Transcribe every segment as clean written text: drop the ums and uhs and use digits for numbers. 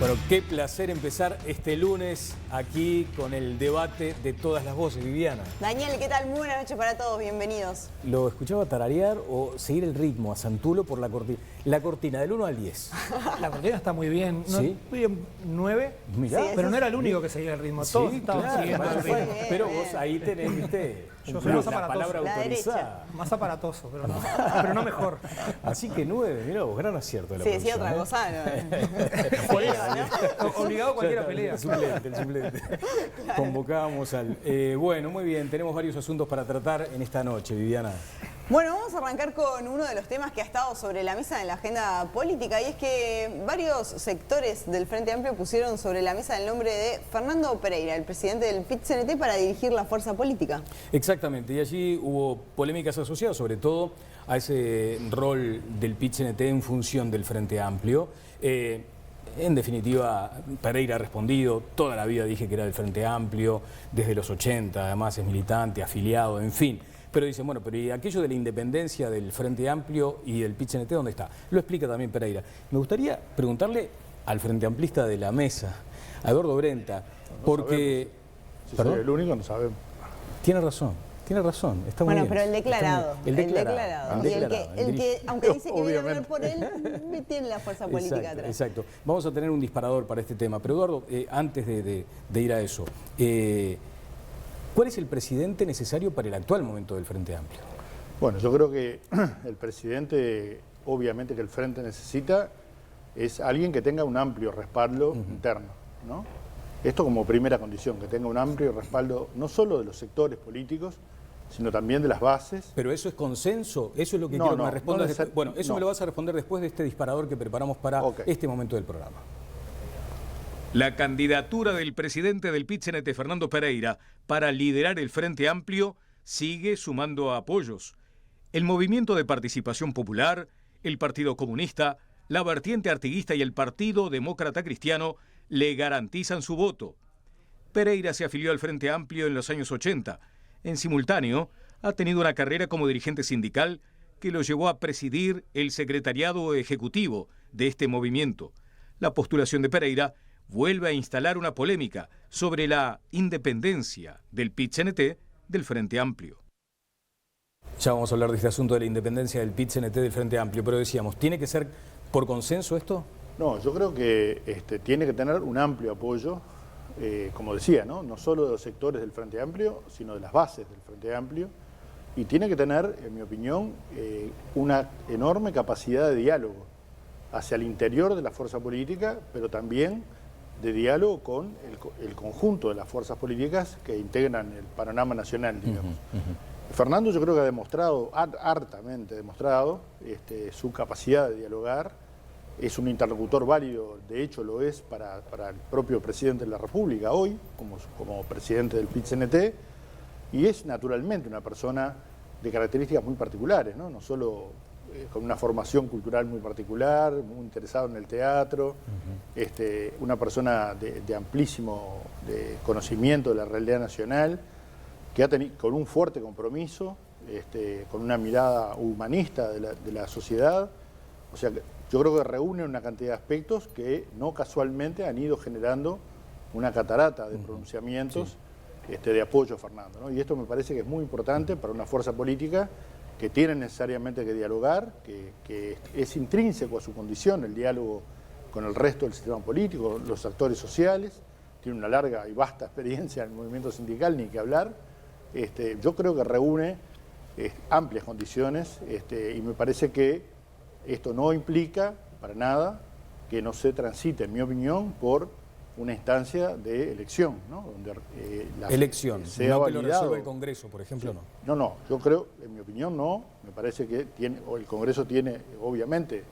Bueno, qué placer empezar este lunes aquí con el debate de todas las voces, Viviana. Daniel, ¿qué tal? Muy buenas noches para todos, bienvenidos. ¿Lo escuchaba tararear o seguir el ritmo a Santulo por la cortina? La cortina, del 1 al 10. La cortina está muy bien. No, ¿Sí? muy bien, 9, Mirá. Sí, pero no era el único que seguía el ritmo. Todos estaban claro, siguiendo el bueno, ritmo. pero vos ahí tenés, viste, Yo soy más la aparatoso. palabra La autorizada. Más aparatoso, pero no mejor. Así que 9, mirá vos, gran acierto de la Sí, decía producción, otra ¿eh? cosa, ¿no? Por eso, obligado a cualquiera pelea. El suplente. Convocábamos al... bueno, muy bien, tenemos varios asuntos para tratar en esta noche, Viviana. Bueno, vamos a arrancar con uno de los temas que ha estado sobre la mesa en la agenda política y es que varios sectores del Frente Amplio pusieron sobre la mesa el nombre de Fernando Pereira, el presidente del PIT-CNT, para dirigir la fuerza política. Exactamente, y allí hubo polémicas asociadas, sobre todo a ese rol del PIT-CNT en función del Frente Amplio. En definitiva, Pereira ha respondido, toda la vida dije que era del Frente Amplio, desde los 80, además es militante, afiliado, en fin. Pero dicen, bueno, pero ¿y aquello de la independencia del Frente Amplio y del PIT-CNT dónde está? Lo explica también Pereira. Me gustaría preguntarle al Frente Amplista de la mesa, a Eduardo Brenta, porque... Si ¿Perdón? soy el único, no sabemos. Tiene razón, está muy Bueno, bien. pero el declarado. Está muy bien. El declarado. Y el que, aunque dice que viene a hablar Obviamente. por él, tiene la fuerza política atrás. Exacto. Vamos a tener un disparador para este tema. Pero Eduardo, antes de ir a eso, ¿cuál es el presidente necesario para el actual momento del Frente Amplio? Bueno, yo creo que el presidente, obviamente que el Frente necesita, es alguien que tenga un amplio respaldo interno, ¿no? Esto como primera condición, que tenga un amplio respaldo no solo de los sectores políticos, sino también de las bases. ¿Pero eso es consenso? Eso es lo que No, quiero que no, me respondas. no neces- Bueno, eso no. me lo vas a responder después de este disparador que preparamos para Ok. este momento del programa. La candidatura del presidente del PIT-CNT, Fernando Pereira, para liderar el Frente Amplio sigue sumando apoyos. El Movimiento de Participación Popular, el Partido Comunista, la Vertiente Artiguista y el Partido Demócrata Cristiano le garantizan su voto. Pereira se afilió al Frente Amplio en los años 80. En simultáneo, ha tenido una carrera como dirigente sindical que lo llevó a presidir el secretariado ejecutivo de este movimiento. La postulación de Pereira vuelve a instalar una polémica sobre la independencia del PIT-CNT del Frente Amplio. Ya vamos a hablar de este asunto de la independencia del PIT-CNT del Frente Amplio, pero decíamos, ¿tiene que ser por consenso esto? No, yo creo que tiene que tener un amplio apoyo, como decía, no solo de los sectores del Frente Amplio, sino de las bases del Frente Amplio, y tiene que tener, en mi opinión, una enorme capacidad de diálogo hacia el interior de la fuerza política, pero también de diálogo con el conjunto de las fuerzas políticas que integran el panorama nacional, digamos. Fernando yo creo que ha demostrado, hartamente demostrado, su capacidad de dialogar. Es un interlocutor válido, de hecho lo es para el propio presidente de la República hoy, como presidente del PIT-CNT, y es naturalmente una persona de características muy particulares, no solo con una formación cultural muy particular, muy interesado en el teatro, una persona de amplísimo conocimiento de la realidad nacional, que ha tenido con un fuerte compromiso, con una mirada humanista de la sociedad. O sea, yo creo que reúne una cantidad de aspectos que no casualmente han ido generando una catarata de pronunciamientos de apoyo a Fernando, ¿no? Y esto me parece que es muy importante para una fuerza política que tiene necesariamente que dialogar, que es intrínseco a su condición el diálogo con el resto del sistema político, los actores sociales. Tiene una larga y vasta experiencia en el movimiento sindical, ni que hablar. Yo creo que reúne amplias condiciones y me parece que esto no implica para nada que no se transite, en mi opinión, por una instancia de elección, ¿no? Donde Elección, sea no que lo validado. resuelva el Congreso, por ejemplo, no. No, yo creo, en mi opinión, no. Me parece que el Congreso tiene, obviamente,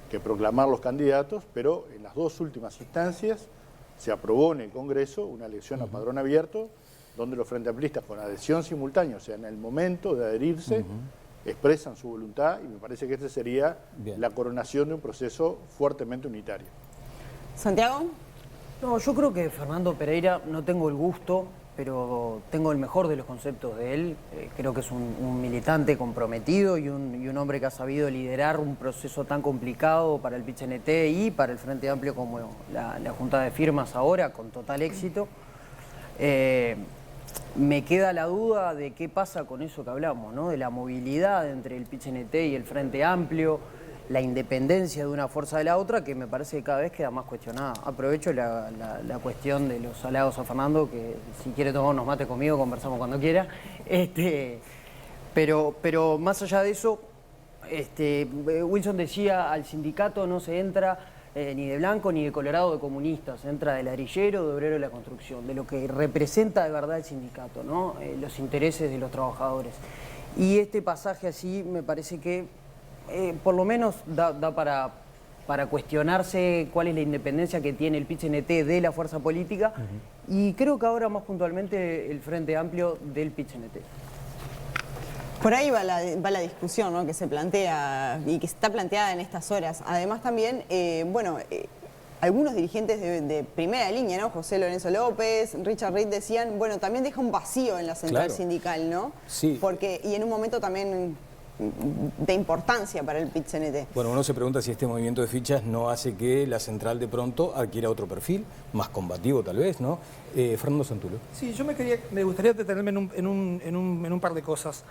que proclamar los candidatos, pero en las dos últimas instancias se aprobó en el Congreso una elección a padrón abierto, donde los Frente Amplistas, con adhesión simultánea, o sea, en el momento de adherirse, expresan su voluntad, y me parece que esta sería la coronación de un proceso fuertemente unitario. ¿Santiago? No, yo creo que Fernando Pereira, no tengo el gusto, pero tengo el mejor de los conceptos de él. Creo que es un militante comprometido y un hombre que ha sabido liderar un proceso tan complicado para el PIT-CNT y para el Frente Amplio como la Junta de Firmas ahora, con total éxito. Me queda la duda de qué pasa con eso que hablamos, ¿no? De la movilidad entre el PIT-CNT y el Frente Amplio, la independencia de una fuerza de la otra, que me parece que cada vez queda más cuestionada. Aprovecho la cuestión de los halagos a Fernando, que si quiere tomar unos mates conmigo, conversamos cuando quiera. Pero más allá de eso, Wilson decía, al sindicato no se entra ni de blanco ni de colorado de comunistas, se entra de ladrillero, de obrero de la construcción, de lo que representa de verdad el sindicato, ¿no? Los intereses de los trabajadores. Y este pasaje así me parece que por lo menos da para cuestionarse cuál es la independencia que tiene el PIT-CNT de la fuerza política y creo que ahora más puntualmente el Frente Amplio del PIT-CNT. Por ahí va la discusión, ¿no?, que se plantea y que está planteada en estas horas. Además también, algunos dirigentes de primera línea, ¿no? José Lorenzo López, Richard Reid decían, bueno, también deja un vacío en la central sindical, ¿no? Sí. Y en un momento también de importancia para el PIT-CNT. Bueno, uno se pregunta si este movimiento de fichas no hace que la central de pronto adquiera otro perfil, más combativo tal vez, ¿no? Fernando Santulo. Sí, yo me gustaría detenerme en un par de cosas.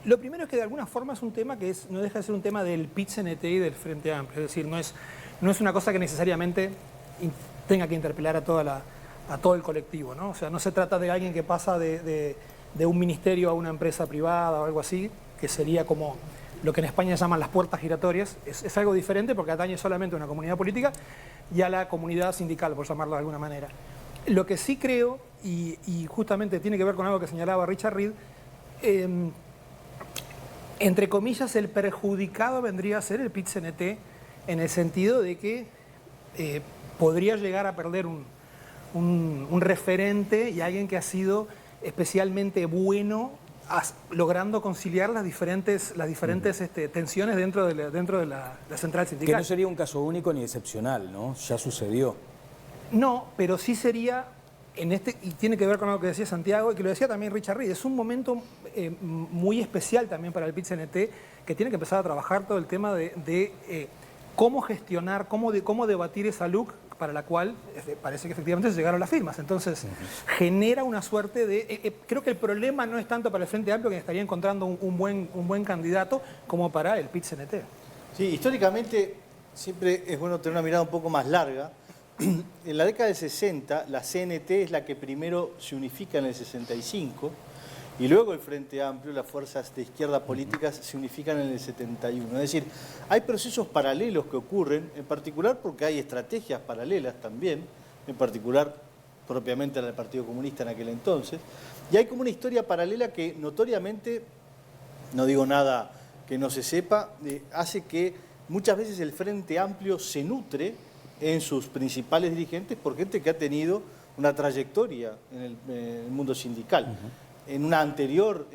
Lo primero es que de alguna forma es un tema que no deja de ser un tema del PIT-CNT y del Frente Amplio. Es decir, no es una cosa que necesariamente tenga que interpelar a todo el colectivo, ¿no? O sea, no se trata de alguien que pasa de un ministerio a una empresa privada o algo así, que sería como lo que en España llaman las puertas giratorias. Es algo diferente porque atañe solamente a una comunidad política y a la comunidad sindical, por llamarlo de alguna manera. Lo que sí creo, y justamente tiene que ver con algo que señalaba Richard Reid, entre comillas, el perjudicado vendría a ser el PIT-CNT en el sentido de que podría llegar a perder un referente y alguien que ha sido especialmente bueno logrando conciliar las diferentes tensiones dentro de la central sindical. Que no sería un caso único ni excepcional, ¿no? Ya sucedió. No, pero sí sería, y tiene que ver con algo que decía Santiago y que lo decía también Richard Reid, es un momento muy especial también para el PIT-CNT, que tiene que empezar a trabajar todo el tema de cómo gestionar, cómo debatir esa LUC para la cual parece que efectivamente se llegaron las firmas. Entonces, genera una suerte de... creo que el problema no es tanto para el Frente Amplio, que estaría encontrando un buen candidato, como para el PIT-CNT. Sí, históricamente siempre es bueno tener una mirada un poco más larga. En la década del 60, la CNT es la que primero se unifica en el 65, y luego el Frente Amplio, las fuerzas de izquierda políticas, se unifican en el 71. Es decir, hay procesos paralelos que ocurren, en particular porque hay estrategias paralelas también, en particular propiamente la del Partido Comunista en aquel entonces, y hay como una historia paralela que notoriamente, no digo nada que no se sepa, hace que muchas veces el Frente Amplio se nutre en sus principales dirigentes por gente que ha tenido una trayectoria en el mundo sindical. En una anterior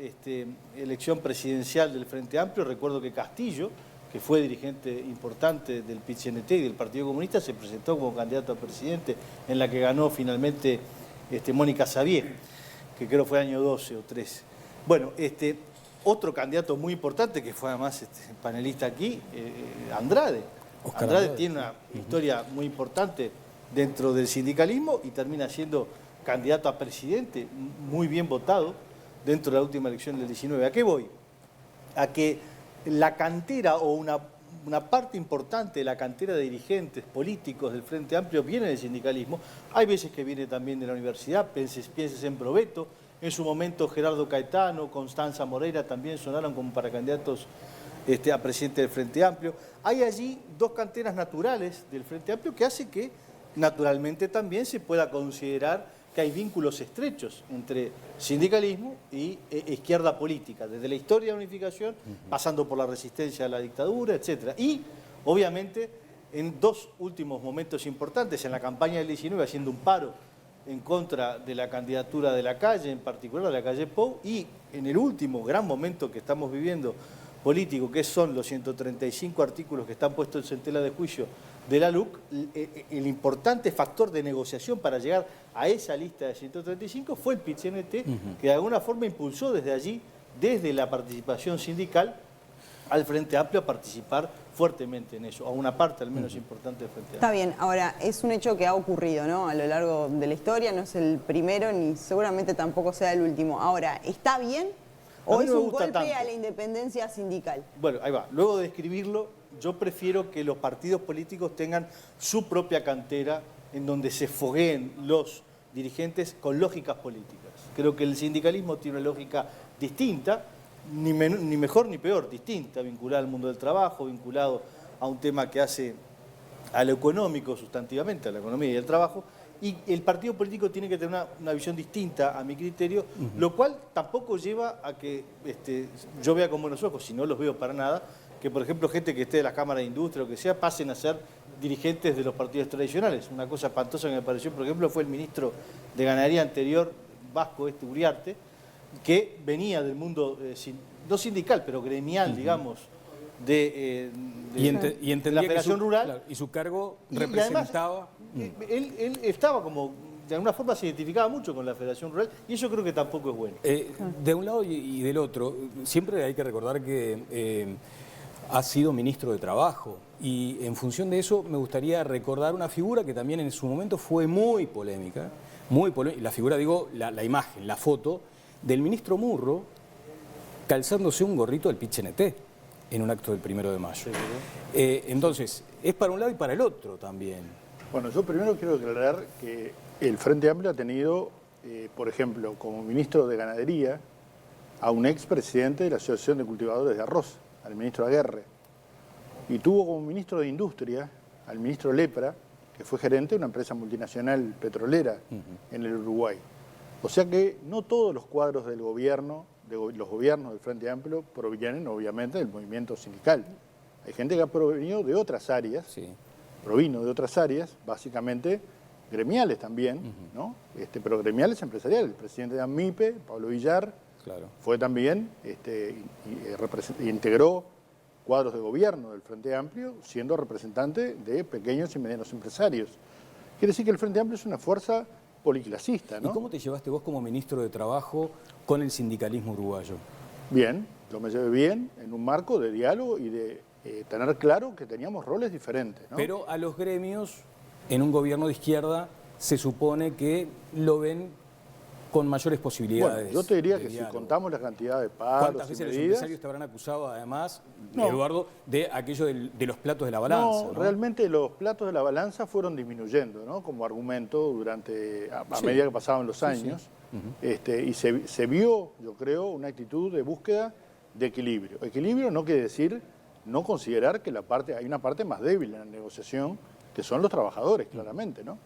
elección presidencial del Frente Amplio, recuerdo que Castillo, que fue dirigente importante del PIT-CNT y del Partido Comunista, se presentó como candidato a presidente, en la que ganó finalmente Mónica Xavier, que creo fue año 12 o 13. Bueno, otro candidato muy importante, que fue además panelista aquí, Andrade. Andrade tiene una historia muy importante dentro del sindicalismo y termina siendo candidato a presidente, muy bien votado dentro de la última elección del 19. ¿A qué voy? A que la cantera o una parte importante de la cantera de dirigentes políticos del Frente Amplio viene del sindicalismo. Hay veces que viene también de la universidad, pienses en Proveto, en su momento Gerardo Caetano, Constanza Moreira también sonaron como para candidatos a presidente del Frente Amplio. Hay allí dos canteras naturales del Frente Amplio que hace que naturalmente también se pueda considerar que hay vínculos estrechos entre sindicalismo y izquierda política, desde la historia de la unificación, pasando por la resistencia a la dictadura, etc. Y, obviamente, en dos últimos momentos importantes, en la campaña del 19, haciendo un paro en contra de la candidatura de Lacalle, en particular de Lacalle Pou, y en el último gran momento que estamos viviendo político, que son los 135 artículos que están puestos en tela de juicio de la LUC, el importante factor de negociación para llegar a esa lista de 135 fue el PIT-CNT, que de alguna forma impulsó desde allí, desde la participación sindical, al Frente Amplio a participar fuertemente en eso, a una parte al menos importante del Frente Amplio. Está bien, ahora es un hecho que ha ocurrido, ¿no? A lo largo de la historia, no es el primero ni seguramente tampoco sea el último. Ahora, ¿está bien A o mí es no me un gusta golpe tanto. a la independencia sindical? Bueno, ahí va. Luego de escribirlo, yo prefiero que los partidos políticos tengan su propia cantera en donde se fogueen los dirigentes con lógicas políticas. Creo que el sindicalismo tiene una lógica distinta, ni mejor ni peor, distinta, vinculada al mundo del trabajo, vinculado a un tema que hace a lo económico sustantivamente, a la economía y el trabajo, y el partido político tiene que tener una visión distinta a mi criterio, lo cual tampoco lleva a que yo vea con buenos ojos, si no los veo para nada, que por ejemplo gente que esté de la Cámara de Industria o que sea, pasen a ser dirigentes de los partidos tradicionales. Una cosa espantosa que me pareció, por ejemplo, fue el ministro de Ganadería anterior, vasco, Uriarte, que venía del mundo, no sindical, pero gremial, digamos, de entendía la Federación Rural. Claro, y su cargo Y representaba... además, él estaba como, de alguna forma se identificaba mucho con la Federación Rural, y eso creo que tampoco es bueno. De un lado y del otro, siempre hay que recordar que ha sido ministro de Trabajo, y en función de eso me gustaría recordar una figura que también en su momento fue muy polémica, la figura, digo, la imagen, la foto del ministro Murro calzándose un gorrito del PIT-CNT en un acto del 1 de mayo. Entonces, es para un lado y para el otro también. Bueno, yo primero quiero aclarar que el Frente Amplio ha tenido, por ejemplo, como ministro de Ganadería, a un expresidente de la Asociación de Cultivadores de Arroz, al ministro Aguerre, y tuvo como ministro de Industria al ministro Lepra, que fue gerente de una empresa multinacional petrolera en el Uruguay. O sea que no todos los cuadros del gobierno, los gobiernos del Frente Amplio, provienen obviamente del movimiento sindical. Hay gente que ha provenido de otras áreas, provino de otras áreas, básicamente gremiales también, ¿no? Pero gremiales empresariales. El presidente de AMIPE, Pablo Villar, fue también, integró cuadros de gobierno del Frente Amplio, siendo representante de pequeños y medianos empresarios. Quiere decir que el Frente Amplio es una fuerza policlasista, ¿no? ¿Y cómo te llevaste vos como ministro de Trabajo con el sindicalismo uruguayo? Bien, yo me llevé bien en un marco de diálogo y de tener claro que teníamos roles diferentes, ¿no? Pero a los gremios, en un gobierno de izquierda, se supone que lo ven con mayores posibilidades. Bueno, yo te diría de que si diálogo. contamos la cantidad de paros ¿Cuántas y veces los medidas... empresarios te habrán acusado, además, No. Eduardo, de aquello de los platos de la balanza? No, realmente los platos de la balanza fueron disminuyendo, ¿no? Como argumento durante a medida que pasaban los años. Y se vio, yo creo, una actitud de búsqueda de equilibrio. Equilibrio no quiere decir no considerar que hay una parte más débil en la negociación, que son los trabajadores, claramente, ¿no?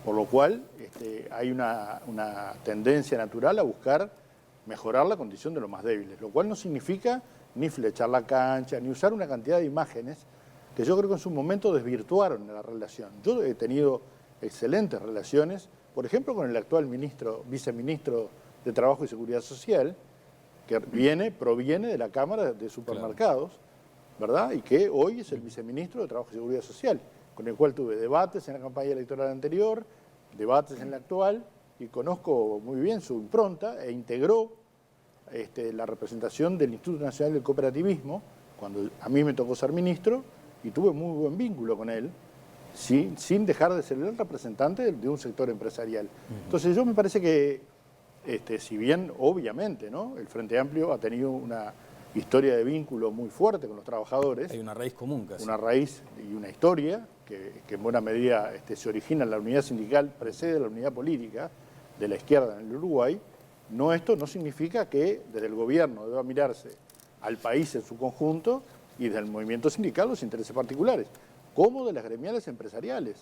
Por lo cual hay una tendencia natural a buscar mejorar la condición de los más débiles, lo cual no significa ni flechar la cancha, ni usar una cantidad de imágenes que yo creo que en su momento desvirtuaron la relación. Yo he tenido excelentes relaciones, por ejemplo, con el actual viceministro de Trabajo y Seguridad Social, que proviene de la Cámara de Supermercados, ¿verdad? Y que hoy es el viceministro de Trabajo y Seguridad Social, con el cual tuve debates en la campaña electoral anterior, debates en la actual, y conozco muy bien su impronta, e integró la representación del Instituto Nacional del Cooperativismo, cuando a mí me tocó ser ministro, y tuve muy buen vínculo con él, sin dejar de ser el representante de un sector empresarial. Entonces yo me parece que, si bien obviamente, ¿no?, el Frente Amplio ha tenido una historia de vínculo muy fuerte con los trabajadores. Hay una raíz común casi. Una raíz y una historia que en buena medida se origina en la unidad sindical, precede la unidad política de la izquierda en el Uruguay. Esto no significa que desde el gobierno deba mirarse al país en su conjunto y desde el movimiento sindical los intereses particulares, como de las gremiales empresariales,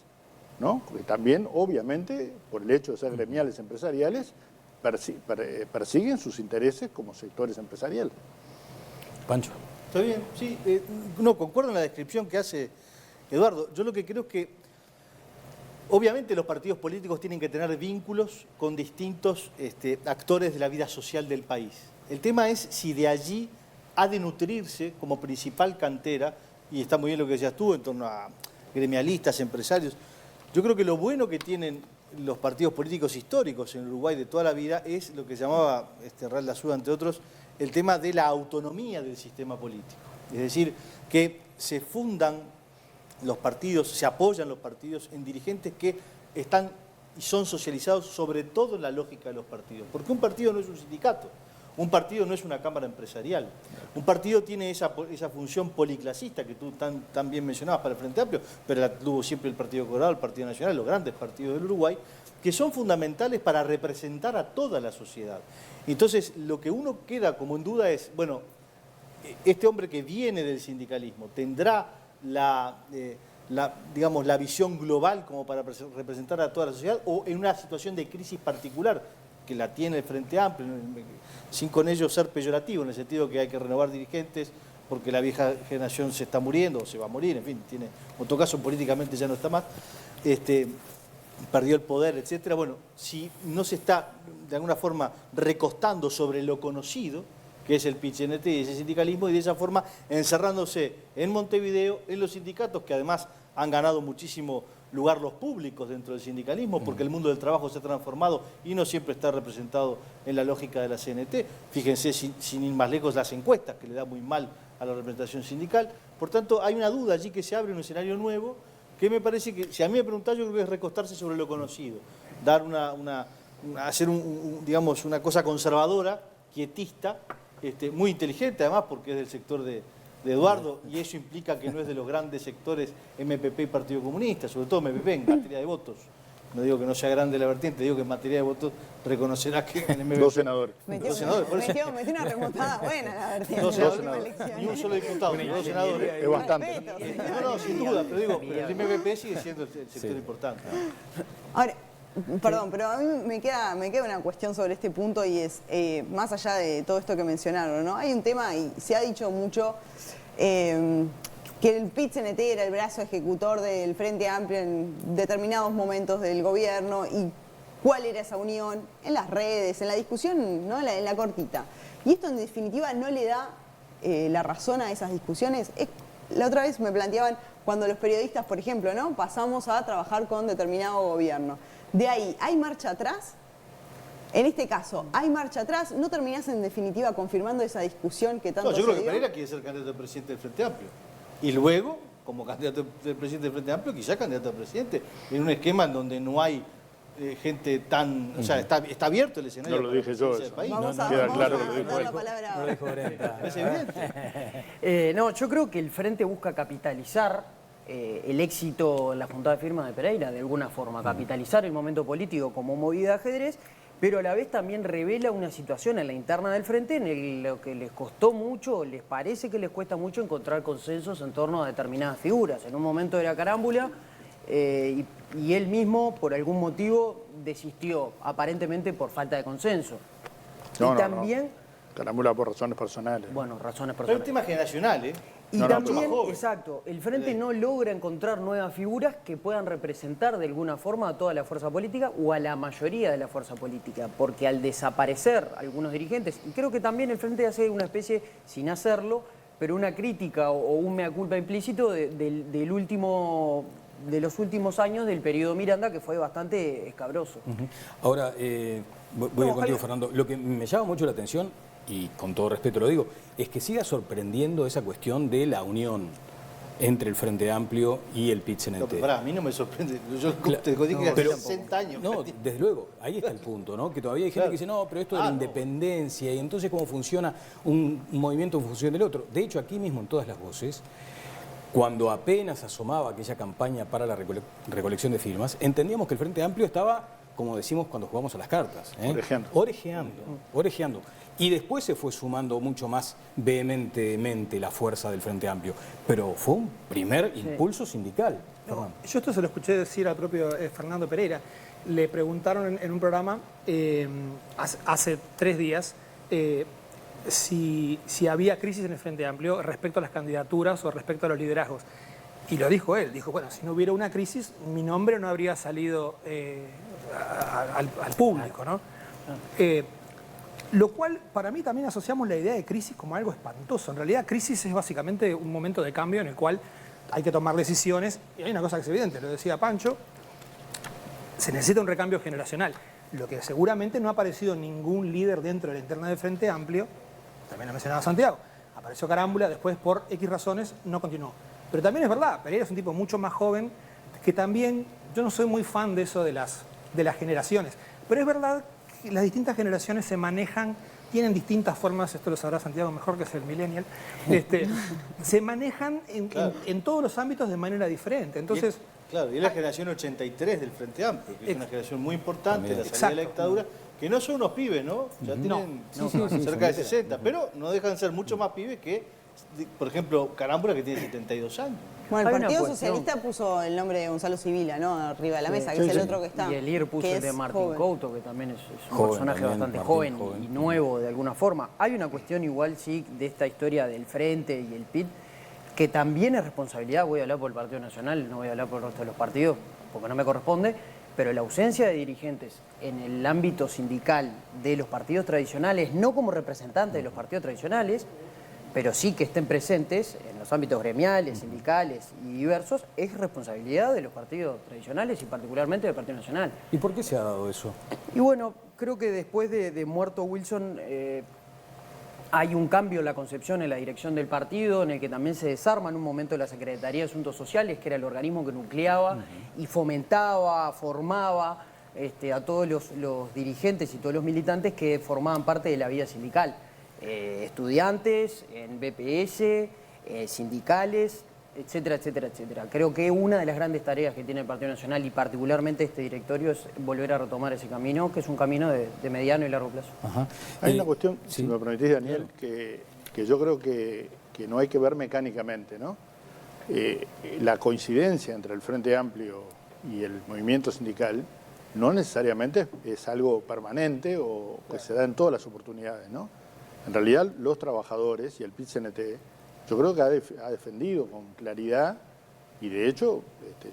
¿no? Porque también, obviamente, por el hecho de ser gremiales empresariales, persiguen sus intereses como sectores empresariales. Pancho. Está bien, sí. No, concuerdo en la descripción que hace Eduardo. Yo lo que creo es que, obviamente, los partidos políticos tienen que tener vínculos con distintos actores de la vida social del país. El tema es si de allí ha de nutrirse como principal cantera, y está muy bien lo que decías tú, en torno a gremialistas, empresarios. Yo creo que lo bueno que tienen los partidos políticos históricos en Uruguay de toda la vida es lo que llamaba Real de Azúa, entre otros, el tema de la autonomía del sistema político. Es decir, que se fundan los partidos, se apoyan los partidos en dirigentes que están y son socializados sobre todo en la lógica de los partidos. Porque un partido no es un sindicato, un partido no es una cámara empresarial. Un partido tiene esa función policlasista que tú tan bien mencionabas para el Frente Amplio, pero la tuvo siempre el Partido Colorado, el Partido Nacional, los grandes partidos del Uruguay, que son fundamentales para representar a toda la sociedad. Entonces, lo que uno queda como en duda es, bueno, este hombre que viene del sindicalismo tendrá la visión global como para representar a toda la sociedad, o en una situación de crisis particular que la tiene el Frente Amplio, sin con ello ser peyorativo, en el sentido que hay que renovar dirigentes porque la vieja generación se está muriendo o se va a morir, en fin, en todo caso políticamente ya no está más, perdió el poder, etcétera. Bueno, si no se está de alguna forma recostando sobre lo conocido, que es el PIT-CNT y ese sindicalismo, y de esa forma encerrándose en Montevideo, en los sindicatos, que además han ganado muchísimo lugar los públicos dentro del sindicalismo, porque el mundo del trabajo se ha transformado y no siempre está representado en la lógica de la CNT. Fíjense, sin ir más lejos, las encuestas, que le da muy mal a la representación sindical. Por tanto, hay una duda allí que se abre un escenario nuevo, que me parece que, si a mí me preguntás, yo creo que es recostarse sobre lo conocido, dar hacer digamos, una cosa conservadora, quietista, muy inteligente además, porque es del sector de Eduardo, y eso implica que no es de los grandes sectores MPP y Partido Comunista, sobre todo MPP en materia de votos. No digo que no sea grande la vertiente, digo que en materia de votos reconocerá que en MPP... Dos senadores. Metió una remontada buena la vertiente. Dos senadores, ni un solo diputado, dos senadores. Es bastante. No, sin duda, pero digo, pero el MPP sigue siendo el sector importante. Ahora, perdón, pero a mí me queda una cuestión sobre este punto, y es, más allá de todo esto que mencionaron, ¿no? Hay un tema, y se ha dicho mucho, que el PIT-CNT era el brazo ejecutor del Frente Amplio en determinados momentos del gobierno, y cuál era esa unión en las redes, en la discusión, ¿no? en la cortita. Y esto en definitiva no le da la razón a esas discusiones. La otra vez me planteaban, cuando los periodistas, por ejemplo, ¿no? pasamos a trabajar con determinado gobierno. De ahí, ¿hay marcha atrás? En este caso, ¿hay marcha atrás? ¿No terminás en definitiva confirmando esa discusión que tanto se dio? Yo creo que Pereira quiere ser candidato a presidente del Frente Amplio. Y luego, como candidato del presidente del Frente Amplio, quizá candidato a presidente, en un esquema en donde no hay gente tan... O sea, está abierto el escenario. No lo dije yo eso. Queda claro que lo dijo él. No lo dijo Brenta. Es evidente. No, yo creo que el Frente busca capitalizar el éxito en la juntada de firmas de Pereira, de alguna forma, capitalizar el momento político como movida de ajedrez, pero a la vez también revela una situación en la interna del Frente en lo que les costó mucho, les parece que les cuesta mucho encontrar consensos en torno a determinadas figuras. En un momento era Carámbula y él mismo, por algún motivo, desistió, aparentemente por falta de consenso. No, y también... Carámbula por razones personales. Bueno, razones Pero personales. es un tema generacional, ¿eh? Y también, exacto, el Frente no logra encontrar nuevas figuras que puedan representar de alguna forma a toda la fuerza política o a la mayoría de la fuerza política, porque al desaparecer algunos dirigentes, y creo que también el Frente hace una especie, sin hacerlo, pero una crítica o un mea culpa implícito de los últimos años del periodo Miranda, que fue bastante escabroso. Ahora, voy contigo, Fernando. Lo que me llama mucho la atención, y con todo respeto lo digo, es que siga sorprendiendo esa cuestión de la unión entre el Frente Amplio y el PIT-CNT. No, pero a mí no me sorprende. Yo te digo que hace 60 años. No, desde luego, ahí está el punto, ¿no? Que todavía hay gente que dice, no, pero esto de la independencia, y entonces cómo funciona un movimiento en función del otro. De hecho, aquí mismo en Todas las Voces, cuando apenas asomaba aquella campaña para la recolección de firmas, entendíamos que el Frente Amplio estaba, como decimos cuando jugamos a las cartas, orejeando. Y después se fue sumando mucho más vehementemente la fuerza del Frente Amplio. Pero fue un primer impulso sindical. No, yo esto se lo escuché decir al propio Fernando Pereira. Le preguntaron en un programa hace 3 días si había crisis en el Frente Amplio respecto a las candidaturas o respecto a los liderazgos. Y lo dijo él. Dijo, bueno, si no hubiera una crisis, mi nombre no habría salido al público, ¿no? Lo cual, para mí, también asociamos la idea de crisis como algo espantoso. En realidad, crisis es básicamente un momento de cambio en el cual hay que tomar decisiones. Y hay una cosa que es evidente, lo decía Pancho, se necesita un recambio generacional. Lo que seguramente no ha aparecido ningún líder dentro de la interna del Frente Amplio, también lo mencionaba Santiago, apareció Carámbula, después por X razones no continuó. Pero también es verdad, Pereira es un tipo mucho más joven, que también, yo no soy muy fan de eso de las generaciones, pero es verdad que las distintas generaciones se manejan, tienen distintas formas, esto lo sabrá Santiago mejor que es el millennial, se manejan en todos los ámbitos de manera diferente. Entonces, claro, y es la generación 83 del Frente Amplio, que es una generación muy importante de la salida de la dictadura, que no son unos pibes, ¿no? Ya tienen cerca de 60, pero no dejan de ser mucho más pibes que, por ejemplo, Carámbula, que tiene 72 años. Bueno, el Hay una Partido cuestión. Socialista puso el nombre de Gonzalo Civila, ¿no? Arriba de la mesa, que es el otro que está. Y el IR puso que el de es Martín joven. Couto, que también es un Joven personaje también, bastante Martín, joven y nuevo de alguna forma. Hay una cuestión igual, sí, de esta historia del Frente y el PIT, que también es responsabilidad, voy a hablar por el Partido Nacional, no voy a hablar por el resto de los partidos, porque no me corresponde, pero la ausencia de dirigentes en el ámbito sindical de los partidos tradicionales, no como representantes de los partidos tradicionales, pero sí que estén presentes en los ámbitos gremiales, sindicales y diversos, es responsabilidad de los partidos tradicionales y particularmente del Partido Nacional. ¿Y por qué se ha dado eso? Y bueno, creo que después de muerto Wilson hay un cambio en la concepción en la dirección del partido, en el que también se desarma en un momento la Secretaría de Asuntos Sociales, que era el organismo que nucleaba y fomentaba, formaba a todos los dirigentes y todos los militantes que formaban parte de la vida sindical. Estudiantes, en BPS, sindicales, etcétera, etcétera, etcétera. Creo que una de las grandes tareas que tiene el Partido Nacional y particularmente este directorio es volver a retomar ese camino, que es un camino de mediano y largo plazo. Ajá. Hay una cuestión, sí. si me permitís, Daniel, que yo creo que no hay que ver mecánicamente, ¿no? La coincidencia entre el Frente Amplio y el movimiento sindical no necesariamente es algo permanente o que se da en todas las oportunidades, ¿no? En realidad, los trabajadores y el PIT-CNT, yo creo que ha defendido con claridad, y de hecho,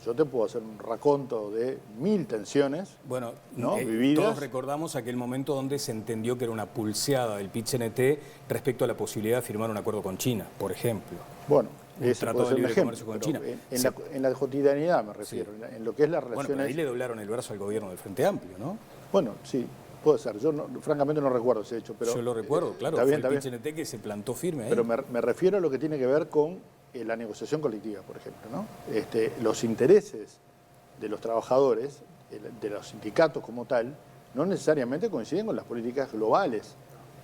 yo te puedo hacer un raconto de 1000 tensiones, Bueno, ¿no? Vividas. todos recordamos aquel momento donde se entendió que era una pulseada del PIT-CNT respecto a la posibilidad de firmar un acuerdo con China, por ejemplo. Bueno, Un ese tratado puede ser de un libre ejemplo, comercio con pero China. en la cotidianidad me refiero, en lo que es las Bueno, relaciones... pero ahí le doblaron el brazo al gobierno del Frente Amplio, ¿no? Bueno, sí, puede ser. Yo francamente no recuerdo ese hecho, pero... Yo lo recuerdo, claro. Está bien, fue el está bien. PIT-CNT que se plantó firme ahí. Pero me refiero a lo que tiene que ver con la negociación colectiva, por ejemplo, ¿no? Los intereses de los trabajadores, de los sindicatos como tal, no necesariamente coinciden con las políticas globales,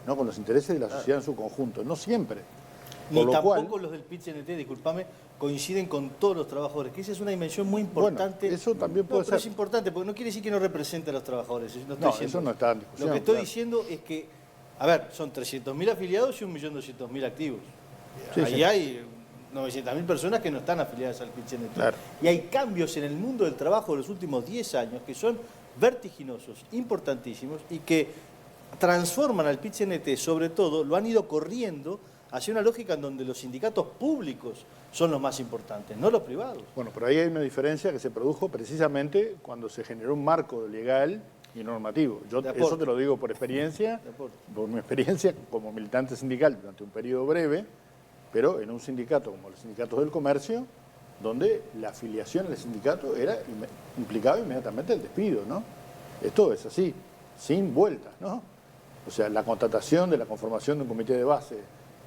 ¿no? Con los intereses de la sociedad en su conjunto, no siempre. Ni Por lo tampoco cual, los del PIT-CNT, discúlpame, coinciden con todos los trabajadores, que esa es una dimensión muy importante. Bueno, eso también puede pero ser. es importante, porque no quiere decir que no represente a los trabajadores. No, estoy diciendo eso no está en discusión. Lo que estoy claro. diciendo es que, a ver, son 300.000 afiliados y 1.200.000 activos. Sí, Ahí sí. hay 900.000 personas que no están afiliadas al PIT-CNT. Claro. Y hay cambios en el mundo del trabajo de los últimos 10 años que son vertiginosos, importantísimos, y que transforman al PIT-CNT, sobre todo, lo han ido corriendo hacia una lógica en donde los sindicatos públicos son los más importantes, no los privados. Bueno, pero ahí hay una diferencia que se produjo precisamente cuando se generó un marco legal y normativo. Yo De acuerdo. eso te lo digo por experiencia, De acuerdo. por mi experiencia como militante sindical durante un periodo breve, pero en un sindicato como los sindicatos del comercio, donde la afiliación al sindicato implicaba inmediatamente el despido, ¿no? Esto es así, sin vueltas, ¿no? O sea, la contratación de la conformación de un comité de base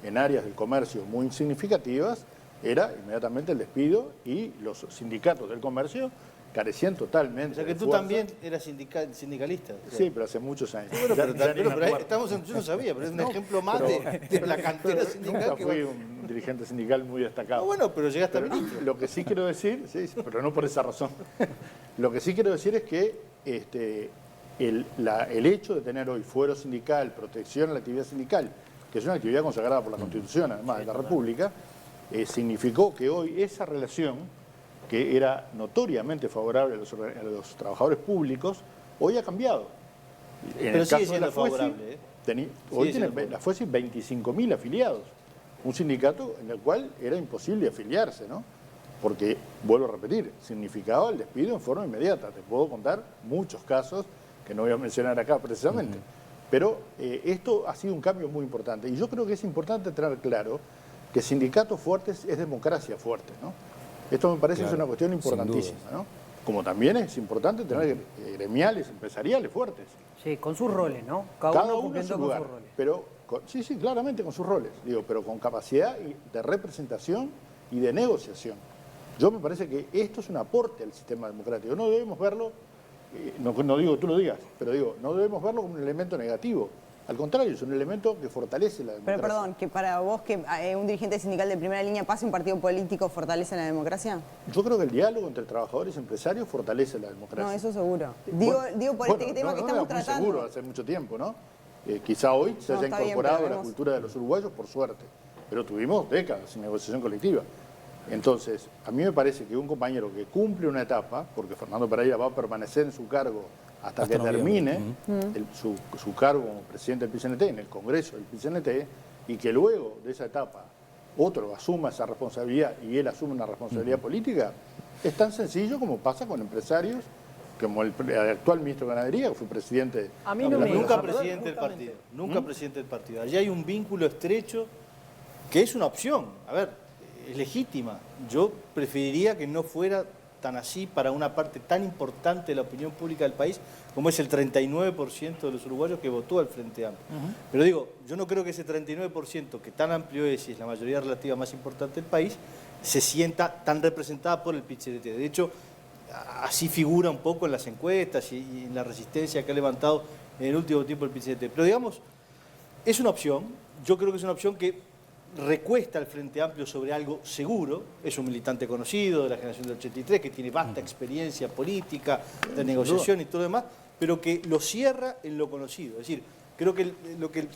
en áreas del comercio muy significativas era inmediatamente el despido, y los sindicatos del comercio carecían totalmente O sea que de tú fuerza. también eras sindicalista. O sea, Sí, pero hace muchos años. Bueno, pero, Ya ni me pero acuerdo. yo no sabía, pero es un ejemplo más de la cantera sindical. Nunca que fui va- un dirigente sindical muy destacado. No, bueno, pero llegaste a Pero ministro. lo que sí quiero decir, sí, pero no por esa razón, lo que sí quiero decir es que el hecho de tener hoy fuero sindical, protección a la actividad sindical, que es una actividad consagrada por la Constitución, además de la República, significó que hoy esa relación, que era notoriamente favorable a los trabajadores públicos, hoy ha cambiado. En Pero el sigue caso de la siendo FUESI, favorable, ¿eh? hoy siendo tiene la FUESI 25.000 afiliados, un sindicato en el cual era imposible afiliarse, ¿no? Porque, vuelvo a repetir, significaba el despido en forma inmediata. Te puedo contar muchos casos que no voy a mencionar acá precisamente. Pero esto ha sido un cambio muy importante. Y yo creo que es importante tener claro que sindicatos fuertes es democracia fuerte, ¿no? Esto me parece Claro, es una cuestión sin importantísima, dudas. ¿no? Como también es importante tener gremiales, empresariales fuertes. Sí, con sus roles, ¿no? Cada uno uno en cumpliendo su con lugar. sus roles. Pero, sí, claramente con sus roles, digo, pero con capacidad de representación y de negociación. Yo me parece que esto es un aporte al sistema democrático. No debemos verlo, no digo que tú lo digas, pero digo, no debemos verlo como un elemento negativo. Al contrario, es un elemento que fortalece la democracia. Pero perdón, que para vos que un dirigente sindical de primera línea pase un partido político fortalece la democracia. Yo creo que el diálogo entre trabajadores y empresarios fortalece la democracia. No, eso seguro. Digo por este tema que estamos tratando. Seguro, hace mucho tiempo, ¿no? Quizá hoy se haya está bien, incorporado pero a la vemos- cultura de los uruguayos, por suerte. Pero tuvimos décadas sin negociación colectiva. Entonces, a mí me parece que un compañero que cumple una etapa, porque Fernando Pereira va a permanecer en su cargo hasta que noviembre. termine su cargo como presidente del PCNT, en el Congreso del PCNT, y que luego de esa etapa otro asuma esa responsabilidad y él asume una responsabilidad política, es tan sencillo como pasa con empresarios, como el actual ministro de Ganadería, que fue presidente... A mí no de la me- Nunca Ah, presidente del justamente. partido. Nunca presidente del partido. Allí hay un vínculo estrecho que es una opción. A ver, es legítima. Yo preferiría que no fuera tan así para una parte tan importante de la opinión pública del país como es el 39% de los uruguayos que votó al Frente Amplio. Pero digo, yo no creo que ese 39%, que tan amplio es y es la mayoría relativa más importante del país, se sienta tan representada por el PIT-CNT. De hecho, así figura un poco en las encuestas y en la resistencia que ha levantado en el último tiempo el PIT-CNT. Pero digamos, es una opción. Yo creo que es una opción que recuesta al Frente Amplio sobre algo seguro. Es un militante conocido de la generación del 83, que tiene vasta experiencia política, de negociación y todo lo demás, pero que lo cierra en lo conocido. Es decir, creo que lo que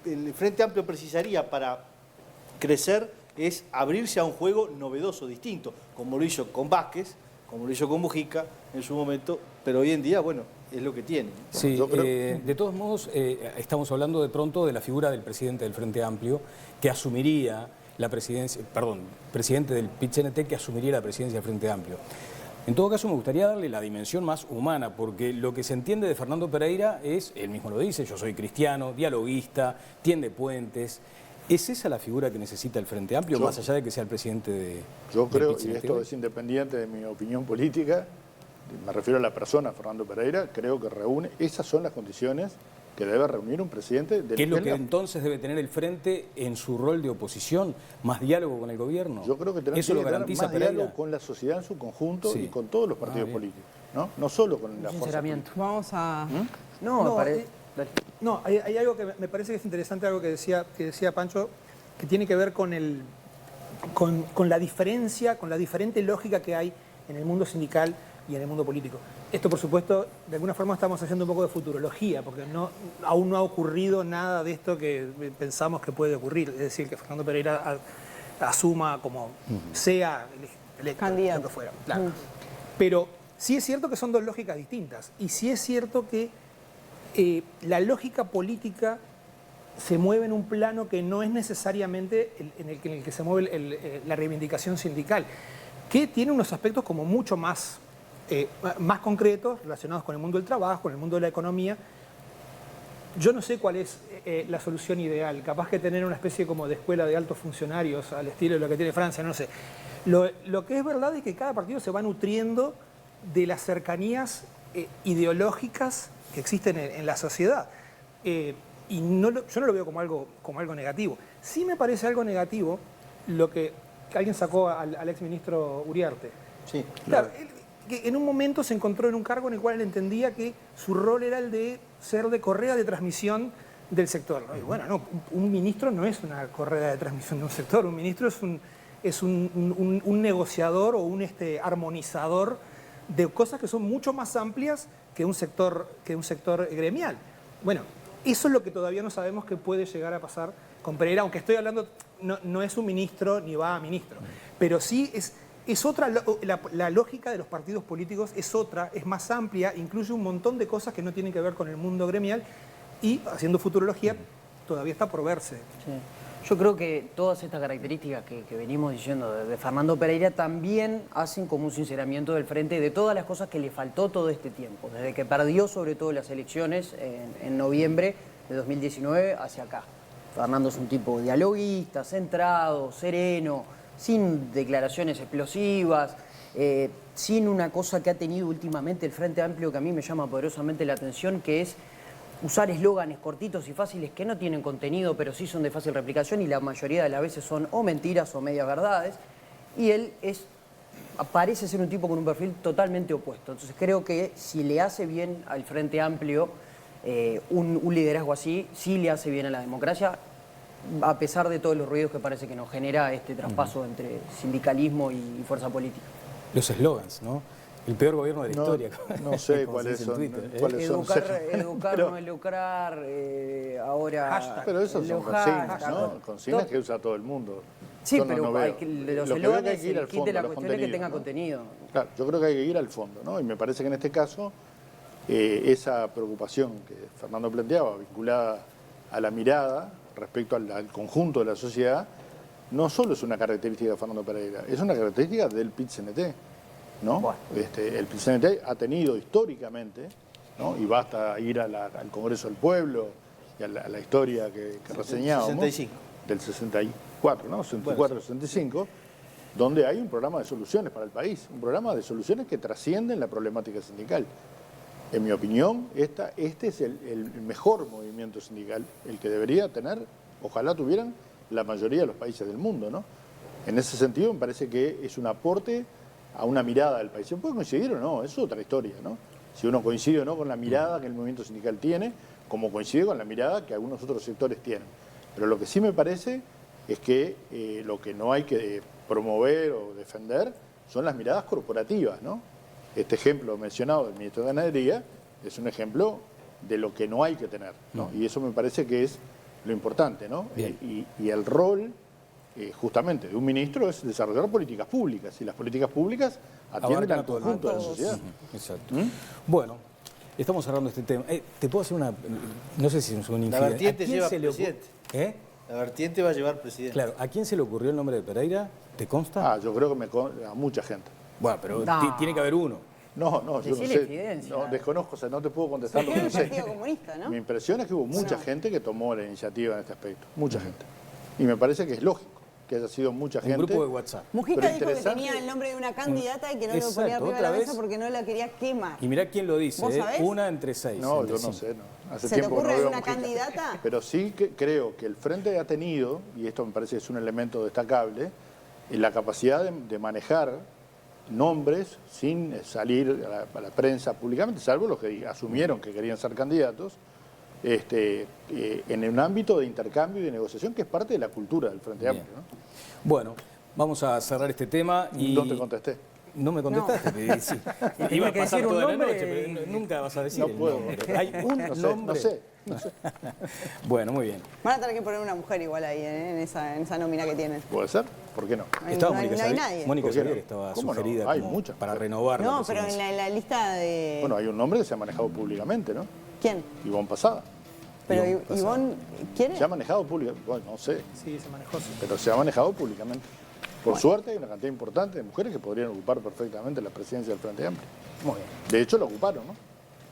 el Frente Amplio precisaría para crecer es abrirse a un juego novedoso, distinto, como lo hizo con Vázquez, como lo hizo con Mujica en su momento, pero hoy en día, bueno, es lo que tiene. Sí, Yo creo- de todos modos, estamos hablando de pronto de la figura del presidente del Frente Amplio, que asumiría la presidencia, presidente del PIT-CNT, que asumiría la presidencia del Frente Amplio. En todo caso, me gustaría darle la dimensión más humana, porque lo que se entiende de Fernando Pereira es, él mismo lo dice, yo soy cristiano, dialoguista, tiende puentes. ¿Es esa la figura que necesita el Frente Amplio, Yo- más allá de que sea el presidente de Yo del creo, y PIT-CNT esto hoy? es independiente de mi opinión política, me refiero a la persona Fernando Pereira, creo que reúne, esas son las condiciones que debe reunir un presidente del ¿Qué es lo que PNL. entonces debe tener el Frente en su rol de oposición? ¿Más diálogo con el gobierno? Yo creo que ¿Eso tiene lo que tener garantiza más diálogo Pereira? con la sociedad en su conjunto Sí. y con todos los partidos bien. políticos, ¿no? No solo con la fuerza Sinceramiento. Vamos a... No, No, me parece. Dale. No, hay algo que me parece que es interesante, algo que decía Pancho, que tiene que ver con la diferencia, con la diferente lógica que hay en el mundo sindical y en el mundo político. Esto, por supuesto, de alguna forma estamos haciendo un poco de futurología, porque aún no ha ocurrido nada de esto que pensamos que puede ocurrir. Es decir, que Fernando Pereira asuma como sea electo, Candidato. lo que fuera. Claro. Pero sí es cierto que son dos lógicas distintas. Y sí es cierto que la lógica política se mueve en un plano que no es necesariamente en el que se mueve la reivindicación sindical, que tiene unos aspectos como mucho más concretos, relacionados con el mundo del trabajo, con el mundo de la economía. Yo no sé cuál es la solución ideal, capaz que tener una especie como de escuela de altos funcionarios al estilo de lo que tiene Francia, no sé. Lo que es verdad es que cada partido se va nutriendo de las cercanías ideológicas que existen en la sociedad. Y yo no lo veo como algo negativo. Sí me parece algo negativo lo que alguien sacó al exministro Uriarte. Sí. Claro, él, que en un momento se encontró en un cargo en el cual él entendía que su rol era el de ser de correa de transmisión del sector. Y bueno, no, un ministro no es una correa de transmisión de un sector, un ministro es un negociador o un armonizador de cosas que son mucho más amplias que un sector gremial. Bueno, eso es lo que todavía no sabemos que puede llegar a pasar con Pereira, aunque estoy hablando, no es un ministro ni va a ministro, pero sí es otra, la lógica de los partidos políticos es otra, es más amplia, incluye un montón de cosas que no tienen que ver con el mundo gremial y, haciendo futurología, todavía está por verse. Sí. Yo creo que todas estas características que venimos diciendo de Fernando Pereira también hacen como un sinceramiento del Frente de todas las cosas que le faltó todo este tiempo, desde que perdió sobre todo las elecciones en noviembre de 2019 hacia acá. Fernando es un tipo dialoguista, centrado, sereno, sin declaraciones explosivas, sin una cosa que ha tenido últimamente el Frente Amplio que a mí me llama poderosamente la atención, que es usar eslóganes cortitos y fáciles que no tienen contenido, pero sí son de fácil replicación y la mayoría de las veces son o mentiras o medias verdades. Y él parece ser un tipo con un perfil totalmente opuesto. Entonces creo que si le hace bien al Frente Amplio un liderazgo así, sí le hace bien a la democracia, a pesar de todos los ruidos que parece que nos genera este traspaso entre sindicalismo y fuerza política. Los eslogans, ¿no? El peor gobierno de la historia. No sé como se cuáles dice en son. Twitter, ¿eh? Cuáles son. Educar, no lucrar, ahora... Hashtag. Pero eso son los consignas, hashtags, ¿no? Consignas que usa todo el mundo. Sí, Yo no pero veo. hay que, de los Lo que veo es que hay eslóganes, que ir al el kit de fondo, la los cuestión es que tenga contenidos, ¿no? contenido. Claro, yo creo que hay que ir al fondo, ¿no? Y me parece que en este caso esa preocupación que Fernando planteaba, vinculada a la mirada respecto al conjunto de la sociedad, no solo es una característica de Fernando Pereira, es una característica del PIT-CNT, ¿no? Bueno. El PIT-CNT ha tenido históricamente, ¿no? Y basta ir al Congreso del Pueblo y a la historia que reseñábamos. 65. Del 64, ¿no? 64, 65, donde hay un programa de soluciones para el país, un programa de soluciones que trascienden la problemática sindical. En mi opinión, este es el mejor movimiento sindical, el que debería tener, ojalá tuvieran la mayoría de los países del mundo, ¿no? En ese sentido, me parece que es un aporte a una mirada del país. ¿Se puede coincidir o no? Es otra historia, ¿no? Si uno coincide o no con la mirada que el movimiento sindical tiene, como coincide con la mirada que algunos otros sectores tienen. Pero lo que sí me parece es que lo que no hay que promover o defender son las miradas corporativas, ¿no? Este ejemplo mencionado del ministro de Ganadería es un ejemplo de lo que no hay que tener, ¿no? Y eso me parece que es lo importante, ¿no? Y el rol justamente de un ministro es desarrollar políticas públicas, y las políticas públicas atienden Abarcan al a todo el conjunto de la mundo. sociedad. Exacto. Bueno, estamos cerrando este tema. ¿Te puedo hacer una...? No sé si es un La infiel. vertiente ¿A quién lleva se le ocurre- presidente. ¿Eh? La vertiente va a llevar presidente. Claro, ¿a quién se le ocurrió el nombre de Pereira? ¿Te consta? Yo creo que a mucha gente. Bueno, pero No. tiene que haber uno. No, yo no Decile sé. Fidencia. No, desconozco, o sea, no te puedo contestar lo que Era no el sé. Partido Comunista, ¿no? Mi impresión es que hubo mucha No. gente que tomó la iniciativa en este aspecto. Mucha gente. Y me parece que es lógico que haya sido mucha Un gente. grupo de WhatsApp. Mujica Pero dijo que interesante. tenía el nombre de una candidata y que no lo Exacto, ponía arriba de otra la vez. mesa porque no la quería quemar. Y mirá quién lo dice, ¿Vos ¿eh? sabés? Una entre 6. No, yo no sé. No. Hace ¿Se te tiempo ocurre que no veo a una Mujica. candidata? Pero sí que creo que el Frente ha tenido, y esto me parece que es un elemento destacable, en la capacidad de manejar nombres sin salir a la prensa públicamente, salvo los que asumieron que querían ser candidatos, en un ámbito de intercambio y de negociación que es parte de la cultura del Frente Bien. Amplio, ¿no? Bueno, vamos a cerrar este tema y... No te contesté. No me contestaste. Sí. Iba a que pasar decir un toda la nombre noche, pero nunca vas a decir No el puedo. nombre. Hay un No sé, nombre. no sé. Bueno, muy bien. Van a tener que poner una mujer igual ahí en esa nómina que tienen. ¿Puede ser? ¿Por qué no? Estaba no hay Mónica Xavier. nadie. Mónica ¿Por qué Xavier no? estaba ¿Cómo no? sugerida Hay como muchas para mujeres. renovar la No, pero en presidencia. la lista de... Bueno, hay un nombre que se ha manejado públicamente, ¿no? ¿Quién? Ivonne Pasada. Pero Ivonne Pasada. Ivonne, ¿quiere? Se ha manejado públicamente, bueno, no sé, Sí, se manejó. Sí. pero se ha manejado públicamente. Por suerte hay una cantidad importante de mujeres que podrían ocupar perfectamente la presidencia del Frente Amplio. Muy bien. De hecho, lo ocuparon, ¿no?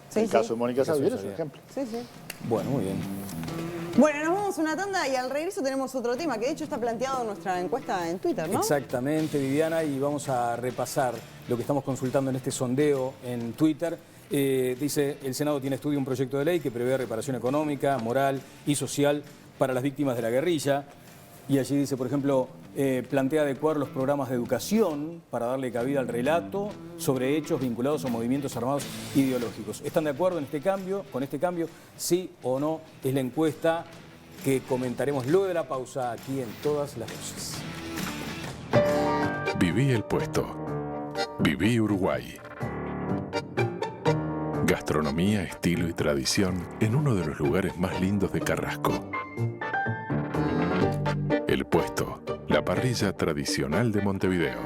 Sí, el sí. caso de Mónica caso de Xavier es un Xavier. ejemplo. Sí, sí. Bueno, muy bien. Bueno, nos vamos a una tanda y al regreso tenemos otro tema que de hecho está planteado en nuestra encuesta en Twitter, ¿no? Exactamente, Viviana, y vamos a repasar lo que estamos consultando en este sondeo en Twitter. Dice, el Senado tiene estudio un proyecto de ley que prevé reparación económica, moral y social para las víctimas de la guerrilla. Y allí dice, por ejemplo, plantea adecuar los programas de educación para darle cabida al relato sobre hechos vinculados a movimientos armados ideológicos. ¿Están de acuerdo en este cambio, con este cambio? ¿Sí o no? Es la encuesta que comentaremos luego de la pausa aquí en Todas las Voces. Viví el puesto. Viví Uruguay. Gastronomía, estilo y tradición en uno de los lugares más lindos de Carrasco. El Puesto, la parrilla tradicional de Montevideo.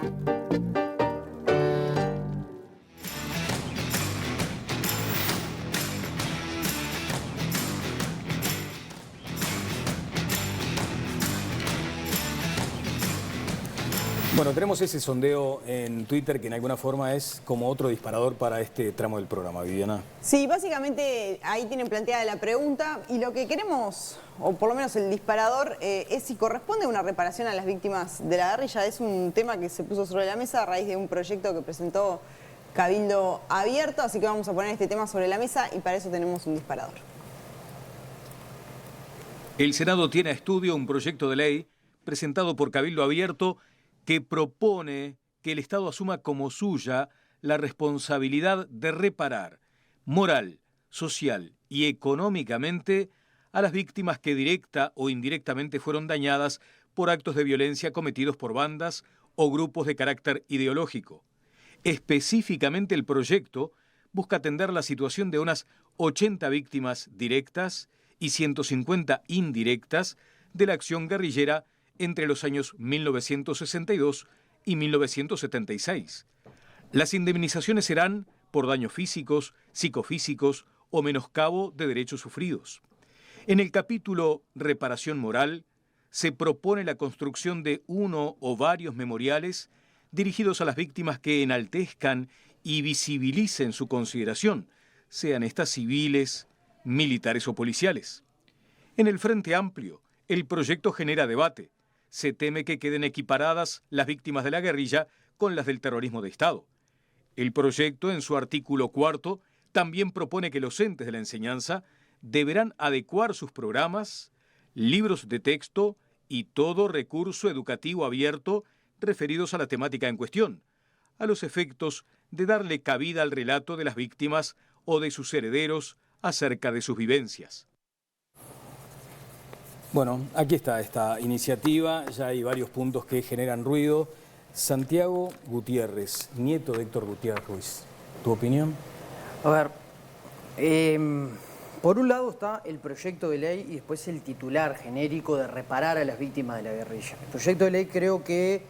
Bueno, tenemos ese sondeo en Twitter que en alguna forma es como otro disparador para este tramo del programa, Viviana. Sí, básicamente ahí tienen planteada la pregunta y lo que queremos, o por lo menos el disparador, es si corresponde una reparación a las víctimas de la guerrilla. Es un tema que se puso sobre la mesa a raíz de un proyecto que presentó Cabildo Abierto, así que vamos a poner este tema sobre la mesa y para eso tenemos un disparador. El Senado tiene a estudio un proyecto de ley presentado por Cabildo Abierto que propone que el Estado asuma como suya la responsabilidad de reparar moral, social y económicamente a las víctimas que directa o indirectamente fueron dañadas por actos de violencia cometidos por bandas o grupos de carácter ideológico. Específicamente el proyecto busca atender la situación de unas 80 víctimas directas y 150 indirectas de la acción guerrillera entre los años 1962 y 1976. Las indemnizaciones serán por daños físicos, psicofísicos o menoscabo de derechos sufridos. En el capítulo Reparación Moral se propone la construcción de uno o varios memoriales dirigidos a las víctimas que enaltezcan y visibilicen su consideración, sean estas civiles, militares o policiales. En el Frente Amplio, el proyecto genera debate. Se teme que queden equiparadas las víctimas de la guerrilla con las del terrorismo de Estado. El proyecto, en su artículo 4, también propone que los entes de la enseñanza deberán adecuar sus programas, libros de texto y todo recurso educativo abierto referidos a la temática en cuestión, a los efectos de darle cabida al relato de las víctimas o de sus herederos acerca de sus vivencias. Bueno, aquí está esta iniciativa, ya hay varios puntos que generan ruido. Santiago Gutiérrez, nieto de Héctor Gutiérrez Ruiz, ¿tu opinión? A ver, por un lado está el proyecto de ley y después el titular genérico de reparar a las víctimas de la guerrilla. El proyecto de ley creo que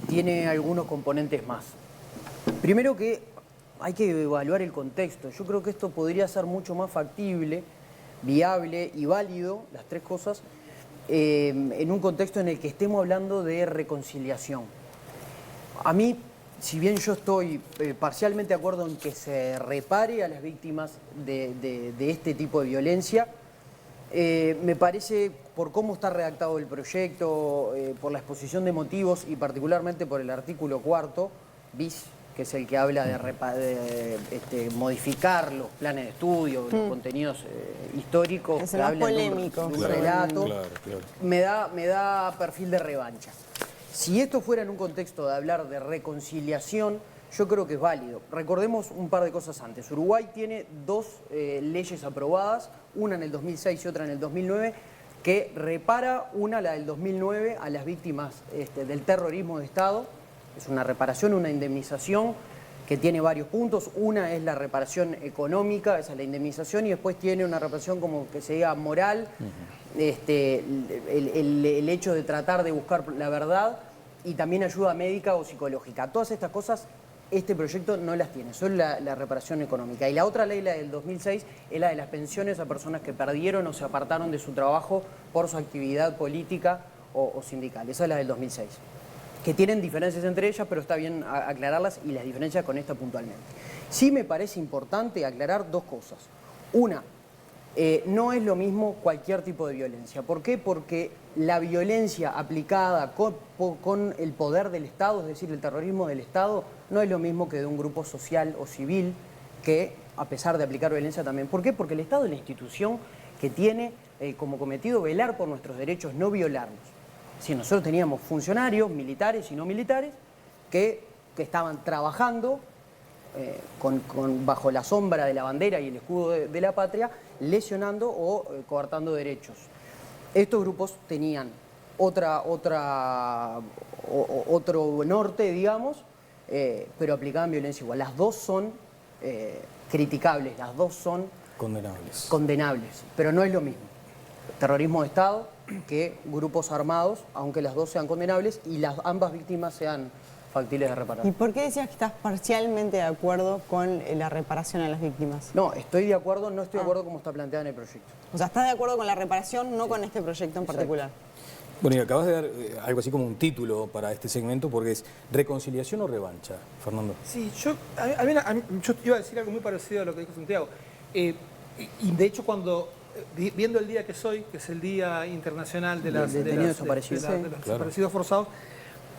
tiene algunos componentes más. Primero que hay que evaluar el contexto. Yo creo que esto podría ser mucho más factible, viable y válido, las tres cosas, en un contexto en el que estemos hablando de reconciliación. A mí, si bien yo estoy parcialmente de acuerdo en que se repare a las víctimas de este tipo de violencia, me parece, por cómo está redactado el proyecto, por la exposición de motivos y particularmente por el artículo 4, bis, que es el que habla de modificar los planes de estudio, los contenidos históricos, que hablan polémico, de un relato, me da perfil de revancha. Si esto fuera en un contexto de hablar de reconciliación, yo creo que es válido. Recordemos un par de cosas antes. Uruguay tiene dos leyes aprobadas, una en el 2006 y otra en el 2009, que repara, una, la del 2009, a las víctimas del terrorismo de Estado. Es una reparación, una indemnización que tiene varios puntos. Una es la reparación económica, esa es la indemnización, y después tiene una reparación como que se diga moral, el hecho de tratar de buscar la verdad y también ayuda médica o psicológica. Todas estas cosas este proyecto no las tiene, solo la reparación económica. Y la otra ley, la del 2006, es la de las pensiones a personas que perdieron o se apartaron de su trabajo por su actividad política o sindical. Esa es la del 2006. Que tienen diferencias entre ellas, pero está bien aclararlas y las diferencias con esta puntualmente. Sí me parece importante aclarar dos cosas. Una, no es lo mismo cualquier tipo de violencia. ¿Por qué? Porque la violencia aplicada con el poder del Estado, es decir, el terrorismo del Estado, no es lo mismo que de un grupo social o civil que, a pesar de aplicar violencia también. ¿Por qué? Porque el Estado es la institución que tiene como cometido velar por nuestros derechos, no violarnos. Si nosotros teníamos funcionarios, militares y no militares, que estaban trabajando bajo la sombra de la bandera y el escudo de la patria, lesionando o coartando derechos. Estos grupos tenían otro norte, digamos, pero aplicaban violencia igual. Las dos son criticables, las dos son condenables, pero no es lo mismo. Terrorismo de Estado que grupos armados, aunque las dos sean condenables y ambas víctimas sean factibles de reparar. ¿Y por qué decías que estás parcialmente de acuerdo con la reparación a las víctimas? No, estoy de acuerdo, no estoy de acuerdo como está planteada en el proyecto. O sea, ¿estás de acuerdo con la reparación, no con este proyecto en particular? Bueno, y acabas de dar algo así como un título para este segmento, porque es ¿reconciliación o revancha, Fernando? Sí, yo iba a decir algo muy parecido a lo que dijo Santiago. Y de hecho, viendo el día que es hoy, que es el Día Internacional de los desaparecidos forzados,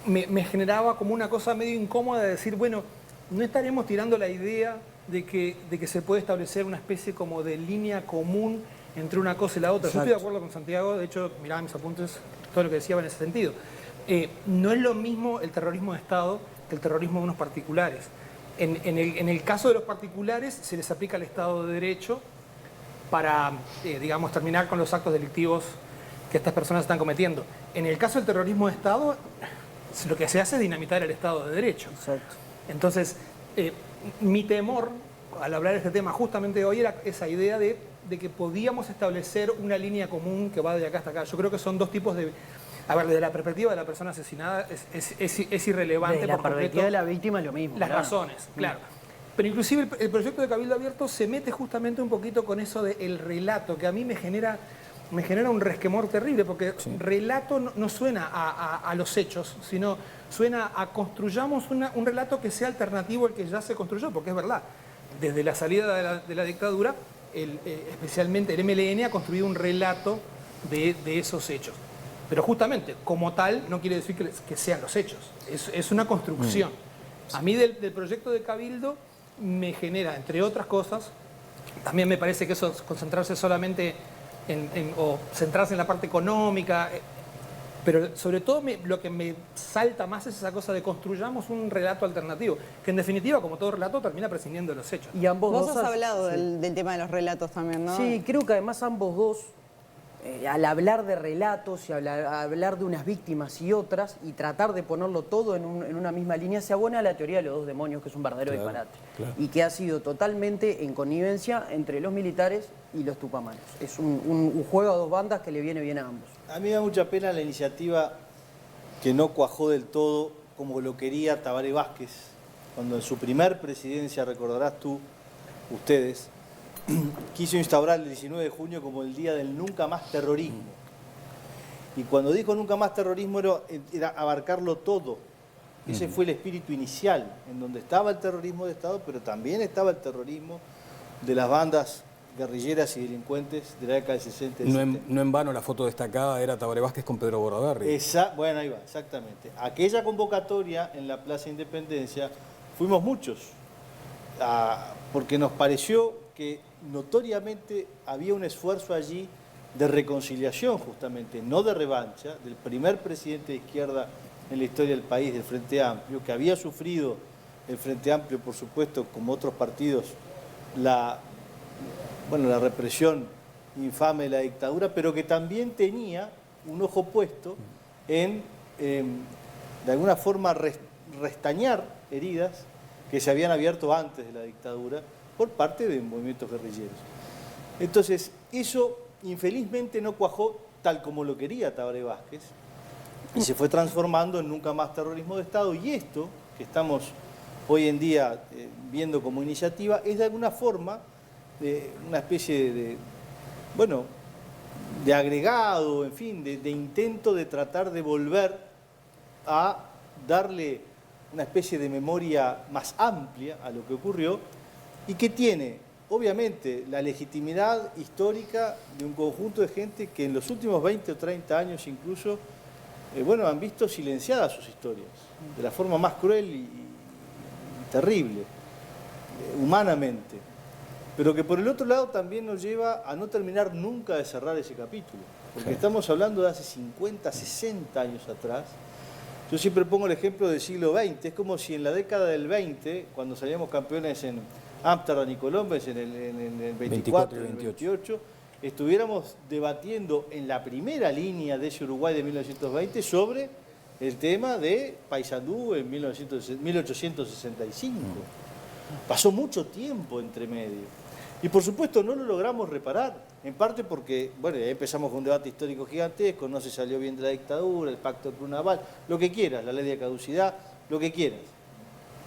me generaba como una cosa medio incómoda de decir, bueno, no estaremos tirando la idea de que se puede establecer una especie como de línea común entre una cosa y la otra. Exacto. Yo estoy de acuerdo con Santiago, de hecho, miraba mis apuntes, todo lo que decía va en ese sentido. No es lo mismo el terrorismo de Estado que el terrorismo de unos particulares. En el caso de los particulares se les aplica el Estado de Derecho para, digamos, terminar con los actos delictivos que estas personas están cometiendo. En el caso del terrorismo de Estado, lo que se hace es dinamitar el Estado de Derecho. Exacto. Entonces, mi temor al hablar de este tema justamente hoy era esa idea de que podíamos establecer una línea común que va de acá hasta acá. Yo creo que son dos tipos de... A ver, desde la perspectiva de la persona asesinada es irrelevante. Desde la perspectiva de la víctima es lo mismo. Las razones, claro. Pero inclusive el proyecto de Cabildo Abierto se mete justamente un poquito con eso del relato, que a mí me genera un resquemor terrible, porque relato no suena a los hechos, sino suena a construyamos un relato que sea alternativo al que ya se construyó, porque es verdad, desde la salida de la dictadura, especialmente el MLN ha construido un relato de esos hechos. Pero justamente, como tal, no quiere decir que sean los hechos, es una construcción. A mí del proyecto de Cabildo me genera, entre otras cosas, también me parece que eso, concentrarse solamente o centrarse en la parte económica, pero sobre todo lo que me salta más es esa cosa de construyamos un relato alternativo, que en definitiva, como todo relato, termina prescindiendo de los hechos. Y ambos Vos dos has hablado del tema de los relatos también, ¿no? Sí, creo que además ambos dos, al hablar de relatos y hablar de unas víctimas y otras, y tratar de ponerlo todo en una misma línea, se abona a la teoría de los dos demonios, que es un verdadero disparate. Claro. Y que ha sido totalmente en connivencia entre los militares y los tupamaros. Es un juego a dos bandas que le viene bien a ambos. A mí me da mucha pena la iniciativa que no cuajó del todo como lo quería Tabaré Vázquez, cuando en su primer presidencia, recordarás tú, ustedes, quiso instaurar el 19 de junio como el día del nunca más terrorismo. Y cuando dijo nunca más terrorismo era abarcarlo todo. Ese fue el espíritu inicial, en donde estaba el terrorismo de Estado, pero también estaba el terrorismo de las bandas guerrilleras y delincuentes de la década del 60 y 70. No en vano la foto destacada era Tabaré Vázquez con Pedro Bordaberry. Bueno, ahí va, exactamente. Aquella convocatoria en la Plaza Independencia, fuimos muchos, porque nos pareció que notoriamente había un esfuerzo allí de reconciliación justamente, no de revancha, del primer presidente de izquierda en la historia del país, del Frente Amplio, que había sufrido el Frente Amplio, por supuesto, como otros partidos, la represión infame de la dictadura, pero que también tenía un ojo puesto en, de alguna forma, restañar heridas que se habían abierto antes de la dictadura por parte de movimientos guerrilleros. Entonces, eso infelizmente no cuajó tal como lo quería Tabaré Vázquez y se fue transformando en nunca más terrorismo de Estado, y esto que estamos hoy en día viendo como iniciativa es de alguna forma una especie de agregado, en fin, de intento de tratar de volver a darle una especie de memoria más amplia a lo que ocurrió, y que tiene, obviamente, la legitimidad histórica de un conjunto de gente que en los últimos 20 o 30 años incluso, han visto silenciadas sus historias, de la forma más cruel y terrible, humanamente. Pero que por el otro lado también nos lleva a no terminar nunca de cerrar ese capítulo, porque estamos hablando de hace 50, 60 años atrás. Yo siempre pongo el ejemplo del siglo XX, es como si en la década del 20, cuando salíamos campeones en Ámsterdam y Colombia, en el 24 y el 28, estuviéramos debatiendo en la primera línea de ese Uruguay de 1920 sobre el tema de Paysandú en 1865. Pasó mucho tiempo entre medio. Y por supuesto no lo logramos reparar, en parte porque, ahí empezamos con un debate histórico gigantesco, no se salió bien de la dictadura, el pacto de Prunaval, lo que quieras, la ley de caducidad, lo que quieras.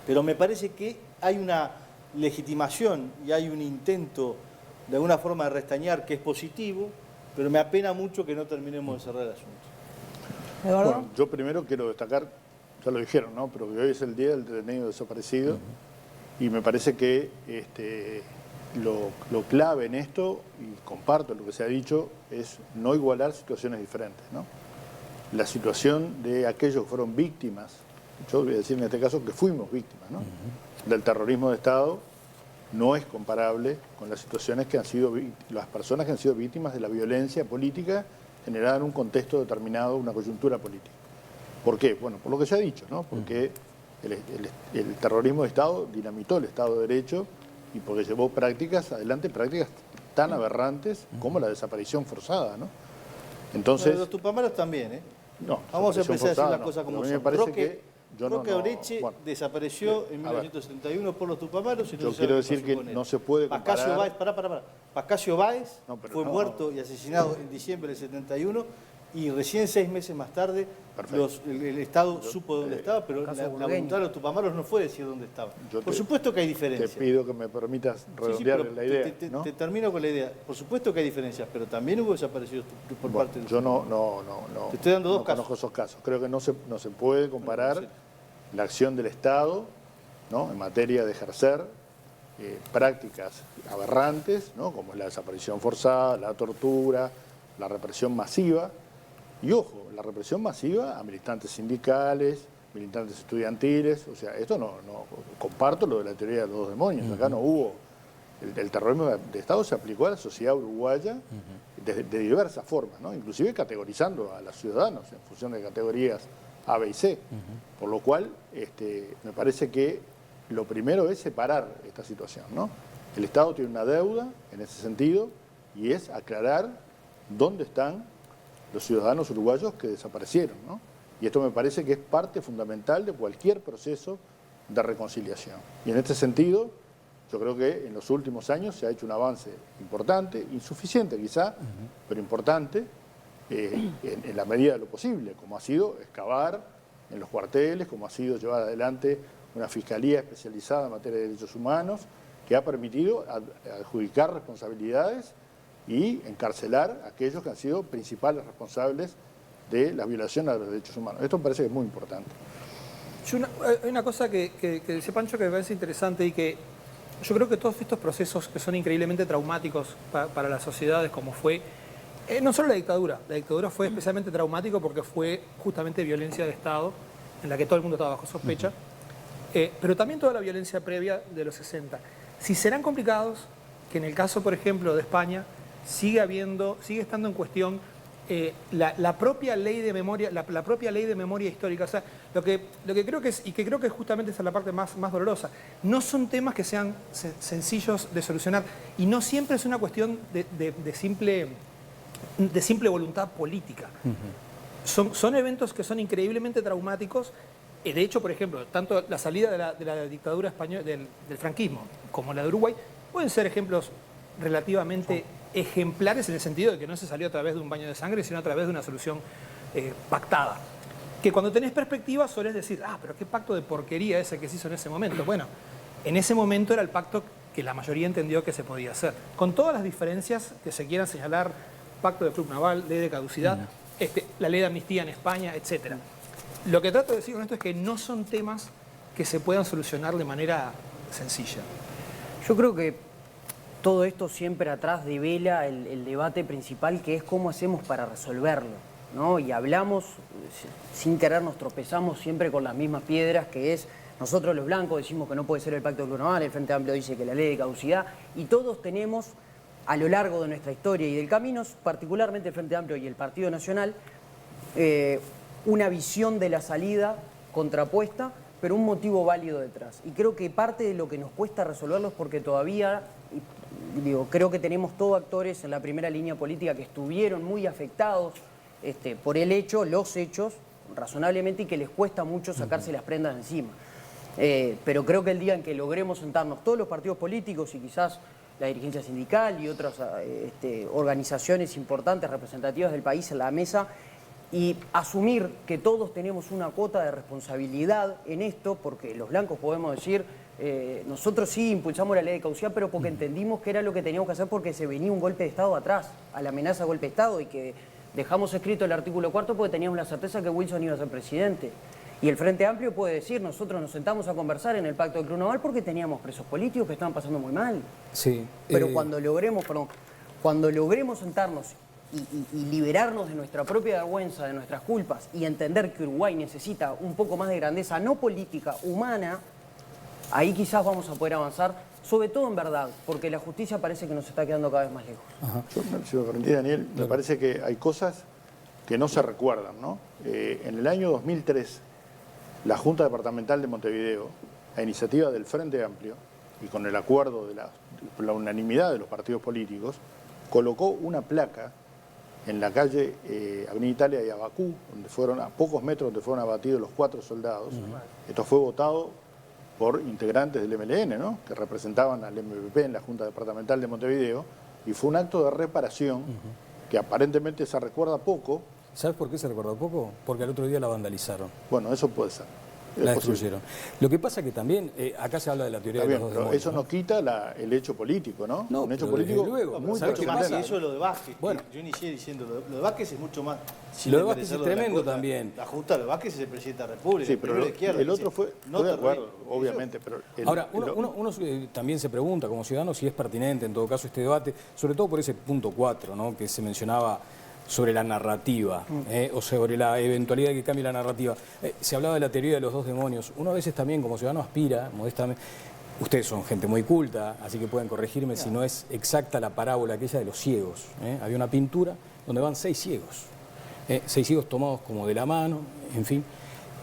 Pero me parece que hay una legitimación y hay un intento de alguna forma de restañar que es positivo, pero me apena mucho que no terminemos de cerrar el asunto. ¿Eduardo? Bueno, yo primero quiero destacar, ya lo dijeron, ¿no? Pero que hoy es el Día del Detenido Desaparecido y me parece que lo clave en esto, y comparto lo que se ha dicho, es no igualar situaciones diferentes, ¿no? La situación de aquellos que fueron víctimas, yo voy a decir en este caso que fuimos víctimas, ¿no? Del terrorismo de Estado, no es comparable con las situaciones que han sido las personas que han sido víctimas de la violencia política generada en un contexto determinado, una coyuntura política. ¿Por qué? Bueno, por lo que se ha dicho, ¿no? Porque el terrorismo de Estado dinamitó el Estado de Derecho y porque llevó adelante prácticas tan aberrantes como la desaparición forzada, ¿no? Entonces, Bueno, los tupamaros también, ¿eh? no, Vamos a empezar a decir las no. cosas como A mí me son. parece que yo Roque Oreche bueno, desapareció en a ver. 1971 por los tupamaros. Y no Yo se sabe quiero qué decir pasó que con él. no se puede Pascasio comparar. Báez, Pascasio Báez No, pero fue no. muerto y asesinado en diciembre del 71 y recién 6 meses más tarde el Estado supo dónde estaba, pero la voluntad de los tupamaros no fue decir dónde estaba. Por supuesto que hay diferencias. Te pido que me permitas redondear pero la idea. ¿no? te termino con la idea. Por supuesto que hay diferencias, pero también hubo desaparecidos por Bueno, parte de los yo no Te estoy dando dos casos. conozco esos casos. Creo que no se puede comparar la acción del Estado, ¿no? En materia de ejercer prácticas aberrantes, ¿no? Como la desaparición forzada, la tortura, la represión masiva. Y ojo, la represión masiva a militantes sindicales, militantes estudiantiles. O sea, esto no comparto lo de la teoría de los dos demonios. Acá no hubo. El terrorismo de Estado se aplicó a la sociedad uruguaya de diversas formas, ¿no? Inclusive categorizando a los ciudadanos en función de categorías A, B y C. Por lo cual, me parece que lo primero es separar esta situación, ¿no? El Estado tiene una deuda en ese sentido y es aclarar dónde están los ciudadanos uruguayos que desaparecieron, ¿no? Y esto me parece que es parte fundamental de cualquier proceso de reconciliación. Y en este sentido, yo creo que en los últimos años se ha hecho un avance importante, insuficiente quizá, pero importante, en la medida de lo posible, como ha sido excavar en los cuarteles, como ha sido llevar adelante una fiscalía especializada en materia de derechos humanos, que ha permitido adjudicar responsabilidades y encarcelar a aquellos que han sido principales responsables de la violación a los derechos humanos. Esto me parece que es muy importante. Hay una cosa que decía Pancho que me parece interesante y que yo creo que todos estos procesos que son increíblemente traumáticos para las sociedades, como fue, no solo la dictadura fue especialmente traumático porque fue justamente violencia de Estado, en la que todo el mundo estaba bajo sospecha, pero también toda la violencia previa de los 60. Si serán complicados, que en el caso, por ejemplo, de España, sigue estando en cuestión la propia ley de memoria, la propia ley de memoria histórica. O sea, lo que creo que es, y que creo que justamente esa es la parte más dolorosa, no son temas que sean sencillos de solucionar y no siempre es una cuestión de simple voluntad política. Son eventos que son increíblemente traumáticos. De hecho, por ejemplo, tanto la salida de la dictadura española, del franquismo, como la de Uruguay, pueden ser ejemplos relativamente ejemplares en el sentido de que no se salió a través de un baño de sangre, sino a través de una solución pactada. Que cuando tenés perspectiva sueles decir, pero qué pacto de porquería ese que se hizo en ese momento. Bueno, en ese momento era el pacto que la mayoría entendió que se podía hacer. Con todas las diferencias que se quieran señalar, pacto de club naval, ley de caducidad, la ley de amnistía en España, etc. Lo que trato de decir con esto es que no son temas que se puedan solucionar de manera sencilla. Yo creo que todo esto siempre atrás devela el debate principal, que es cómo hacemos para resolverlo, ¿no? Y hablamos, sin querer nos tropezamos siempre con las mismas piedras, que es, nosotros los blancos decimos que no puede ser el pacto de club naval, el Frente Amplio dice que la ley de caducidad, y todos tenemos a lo largo de nuestra historia y del camino, particularmente el Frente Amplio y el Partido Nacional, una visión de la salida contrapuesta, pero un motivo válido detrás. Y creo que parte de lo que nos cuesta resolverlo es porque todavía, creo que tenemos todos actores en la primera línea política que estuvieron muy afectados por los hechos, razonablemente, y que les cuesta mucho sacarse las prendas de encima. Pero creo que el día en que logremos sentarnos todos los partidos políticos y quizás la dirigencia sindical y otras organizaciones importantes, representativas del país en la mesa, y asumir que todos tenemos una cuota de responsabilidad en esto, porque los blancos podemos decir, nosotros sí impulsamos la ley de caducidad, pero porque entendimos que era lo que teníamos que hacer porque se venía un golpe de Estado atrás, a la amenaza de golpe de Estado, y que dejamos escrito el artículo 4 porque teníamos la certeza que Wilson iba a ser presidente. Y el Frente Amplio puede decir, nosotros nos sentamos a conversar en el Pacto del Club Naval porque teníamos presos políticos que estaban pasando muy mal. Sí. Pero cuando logremos sentarnos y liberarnos de nuestra propia vergüenza, de nuestras culpas, y entender que Uruguay necesita un poco más de grandeza, no política, humana, ahí quizás vamos a poder avanzar, sobre todo en verdad, porque la justicia parece que nos está quedando cada vez más lejos. Si me permitís, Daniel, me parece que hay cosas que no se recuerdan, ¿no? En el año 2003, la Junta Departamental de Montevideo, a iniciativa del Frente Amplio y con el acuerdo de la unanimidad de los partidos políticos, colocó una placa en la calle Avenida Italia y Abacú, donde fueron a pocos metros donde fueron abatidos los 4 soldados. Esto fue votado por integrantes del MLN, ¿no? Que representaban al MVP en la Junta Departamental de Montevideo, y fue un acto de reparación que aparentemente se recuerda poco. ¿Sabes por qué se recuerda poco? Porque al otro día la vandalizaron. Bueno, eso puede ser. La destruyeron. Lo que pasa que también, acá se habla de la teoría de los dos pero demonios, eso no quita el hecho político, ¿no? No, un hecho pero desde político luego, muy ¿sabes qué Mucho más pasa? que eso lo de Vázquez. Bueno. Yo inicié diciendo, lo de Vázquez es mucho más. sin Lo de Vázquez desmerecer es lo de la tremendo Junta. también. La Junta de Vázquez es el presidente de la República. Sí, pero primero de izquierda, el dice, otro fue no de te acuerdo, reí. obviamente. Pero Ahora, uno también se pregunta como ciudadano si es pertinente en todo caso este debate, sobre todo por ese punto 4, ¿no? Que se mencionaba sobre la narrativa, o sobre la eventualidad de que cambie la narrativa. Se hablaba de la teoría de los dos demonios. Uno a veces también como ciudadano aspira, modestamente, ustedes son gente muy culta, así que pueden corregirme si no es exacta la parábola aquella de los ciegos. Había una pintura donde van 6 ciegos, 6 ciegos tomados como de la mano, en fin,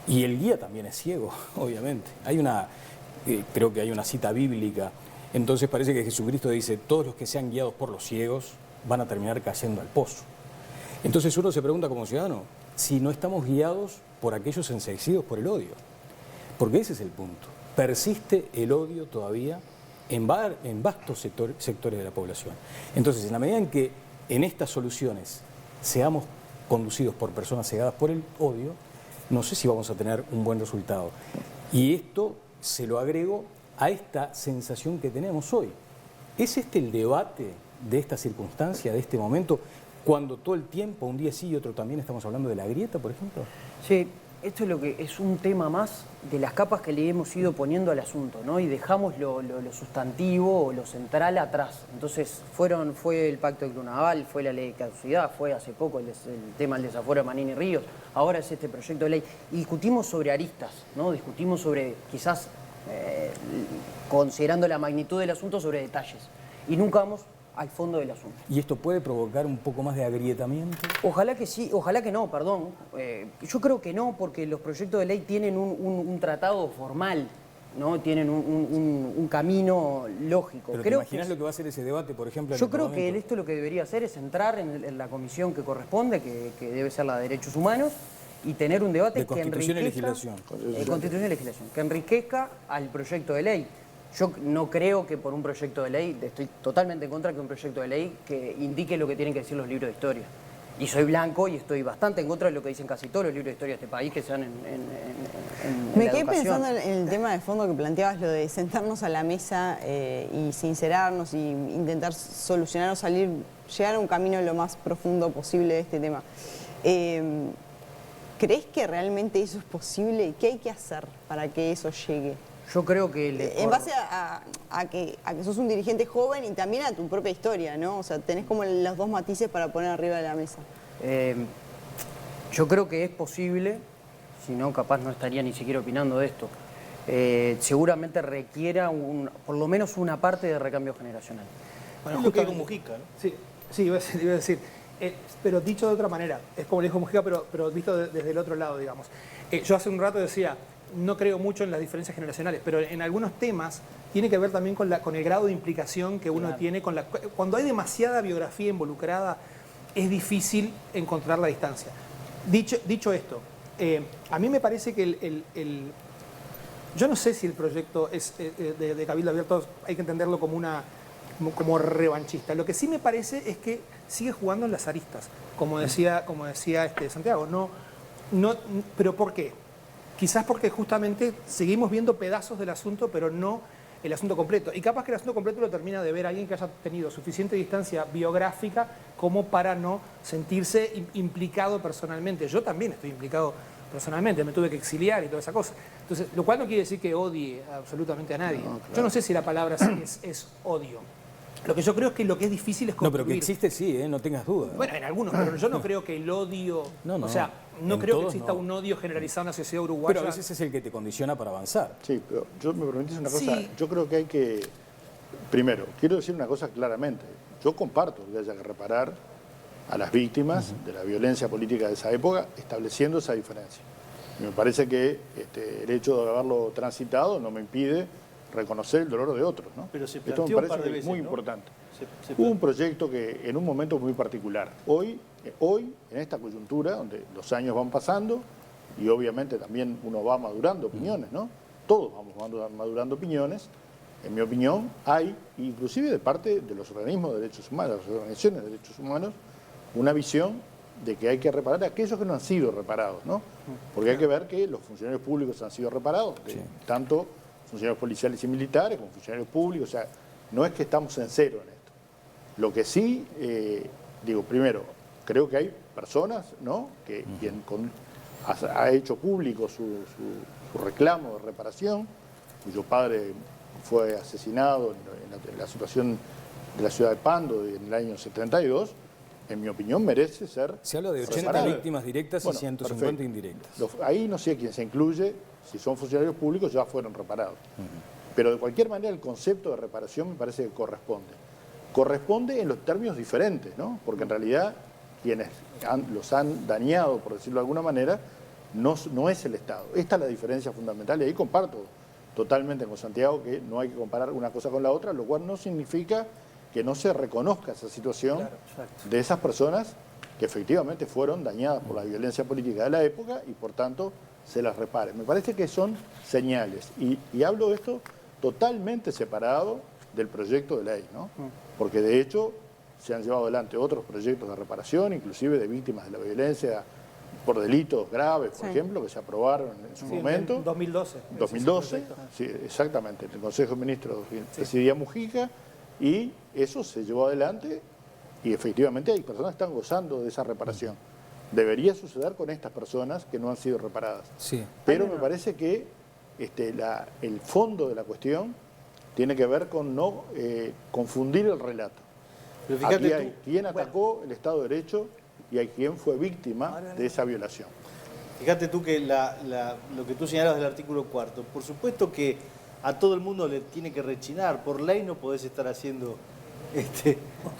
y el guía también es ciego, obviamente. Creo que hay una cita bíblica, entonces parece que Jesucristo dice, todos los que sean guiados por los ciegos van a terminar cayendo al pozo. Entonces uno se pregunta como ciudadano, si no estamos guiados por aquellos enseguecidos por el odio. Porque ese es el punto. Persiste el odio todavía en vastos sectores de la población. Entonces, en la medida en que en estas soluciones seamos conducidos por personas cegadas por el odio, no sé si vamos a tener un buen resultado. Y esto se lo agrego a esta sensación que tenemos hoy. ¿Es este el debate de esta circunstancia, de este momento, cuando todo el tiempo, un día sí y otro también, estamos hablando de la grieta, por ejemplo? Sí, esto es lo que es un tema más de las capas que le hemos ido poniendo al asunto, ¿no? Y dejamos lo sustantivo o lo central atrás. Entonces fue el Pacto del Club Naval, fue la ley de caducidad, fue hace poco el tema del desafuero de Manini Ríos, ahora es este proyecto de ley. Y discutimos sobre aristas, ¿no? Discutimos sobre, quizás, considerando la magnitud del asunto, sobre detalles. Y nunca vamos al fondo del asunto. ¿Y esto puede provocar un poco más de agrietamiento? Ojalá que sí, ojalá que no, perdón. Yo creo que no, porque los proyectos de ley tienen un tratado formal, ¿no? Tienen un camino lógico. ¿Pero creo te imaginas lo que va a ser ese debate, por ejemplo? Yo creo que esto lo que debería hacer es entrar en la comisión que corresponde, que debe ser la de Derechos Humanos, y tener un debate de Constitución y Legislación. Constitución y Legislación, que enriquezca al proyecto de ley. Yo no creo que por un proyecto de ley, estoy totalmente en contra que un proyecto de ley que indique lo que tienen que decir los libros de historia. Y soy blanco y estoy bastante en contra de lo que dicen casi todos los libros de historia de este país que se dan en Me la quedé educación. pensando en el tema de fondo que planteabas, lo de sentarnos a la mesa y sincerarnos y intentar solucionar o llegar a un camino lo más profundo posible de este tema. ¿Crees que realmente eso es posible? ¿Qué hay que hacer para que eso llegue? Yo creo que... En base a que sos un dirigente joven y también a tu propia historia, ¿no? O sea, tenés como los dos matices para poner arriba de la mesa. Yo creo que es posible, si no, capaz no estaría ni siquiera opinando de esto. Seguramente requiera por lo menos una parte de recambio generacional. Bueno, justo con Mujica, ¿no? Sí, iba a decir. Pero dicho de otra manera, es como le dijo Mujica, pero visto desde el otro lado, digamos. Yo hace un rato decía, no creo mucho en las diferencias generacionales, pero en algunos temas tiene que ver también con el grado de implicación que uno tiene. Cuando hay demasiada biografía involucrada, es difícil encontrar la distancia. Dicho esto, a mí me parece que yo no sé si el proyecto de Cabildo Abierto hay que entenderlo como revanchista. Lo que sí me parece es que sigue jugando en las aristas, como decía Santiago. ¿Pero por qué? Quizás porque justamente seguimos viendo pedazos del asunto, pero no el asunto completo. Y capaz que el asunto completo lo termina de ver alguien que haya tenido suficiente distancia biográfica como para no sentirse implicado personalmente. Yo también estoy implicado personalmente, me tuve que exiliar y toda esa cosa. Entonces, lo cual no quiere decir que odie absolutamente a nadie. No, claro. Yo no sé si la palabra es odio. Lo que yo creo es que lo que es difícil es No, construir. pero que existe sí, no tengas dudas. Bueno, en algunos, pero yo no creo que el odio... No, no. O sea, no En creo que todos exista no. un odio generalizado en la sociedad uruguaya. Pero a veces es el que te condiciona para avanzar. Sí, pero yo me permitís una cosa, Sí. yo creo que hay que, primero, quiero decir una cosa claramente, yo comparto que haya que reparar a las víctimas de la violencia política de esa época, estableciendo esa diferencia. Y me parece que el hecho de haberlo transitado no me impide reconocer el dolor de otros, ¿no? Pero se Esto me planteó un parece par de que es veces, muy ¿no? importante. Se Hubo un proyecto que en un momento muy particular. Hoy, en esta coyuntura, donde los años van pasando y obviamente también uno va madurando opiniones, ¿no? Todos vamos madurando opiniones. En mi opinión, hay, inclusive de parte de los organismos de derechos humanos, las organizaciones de derechos humanos, una visión de que hay que reparar a aquellos que no han sido reparados, ¿no? Porque hay que ver que los funcionarios públicos han sido reparados, tanto funcionarios policiales y militares como funcionarios públicos, o sea, no es que estamos en cero en esto. Lo que sí, primero, creo que hay personas, ¿no?, que quien ha hecho público su reclamo de reparación, cuyo padre fue asesinado en la situación de la ciudad de Pando en el año 72, en mi opinión merece ser Se habla de 80 reparado. víctimas directas Bueno, y 150 perfecto. indirectas. Ahí no sé quién se incluye, si son funcionarios públicos ya fueron reparados. Pero de cualquier manera el concepto de reparación me parece que corresponde. Corresponde en los términos diferentes, ¿no? Porque en realidad quienes los han dañado, por decirlo de alguna manera, no es el Estado. Esta es la diferencia fundamental y ahí comparto totalmente con Santiago que no hay que comparar una cosa con la otra, lo cual no significa que no se reconozca esa situación de esas personas que efectivamente fueron dañadas por la violencia política de la época y por tanto se las repare. Me parece que son señales y hablo de esto totalmente separado del proyecto de ley, ¿no? Porque de hecho se han llevado adelante otros proyectos de reparación, inclusive de víctimas de la violencia por delitos graves, por ejemplo, que se aprobaron en su momento. En 2012. 2012, sí, exactamente. El Consejo de Ministros presidía Mujica y eso se llevó adelante y efectivamente hay personas que están gozando de esa reparación. Debería suceder con estas personas que no han sido reparadas. Sí. Pero me parece que el fondo de la cuestión tiene que ver con no confundir el relato. Pero fíjate Aquí tú, hay quien atacó el Estado de Derecho y hay quien fue víctima de esa violación. Fíjate tú que lo que tú señalas del artículo 4, por supuesto que a todo el mundo le tiene que rechinar. Por ley no podés estar haciendo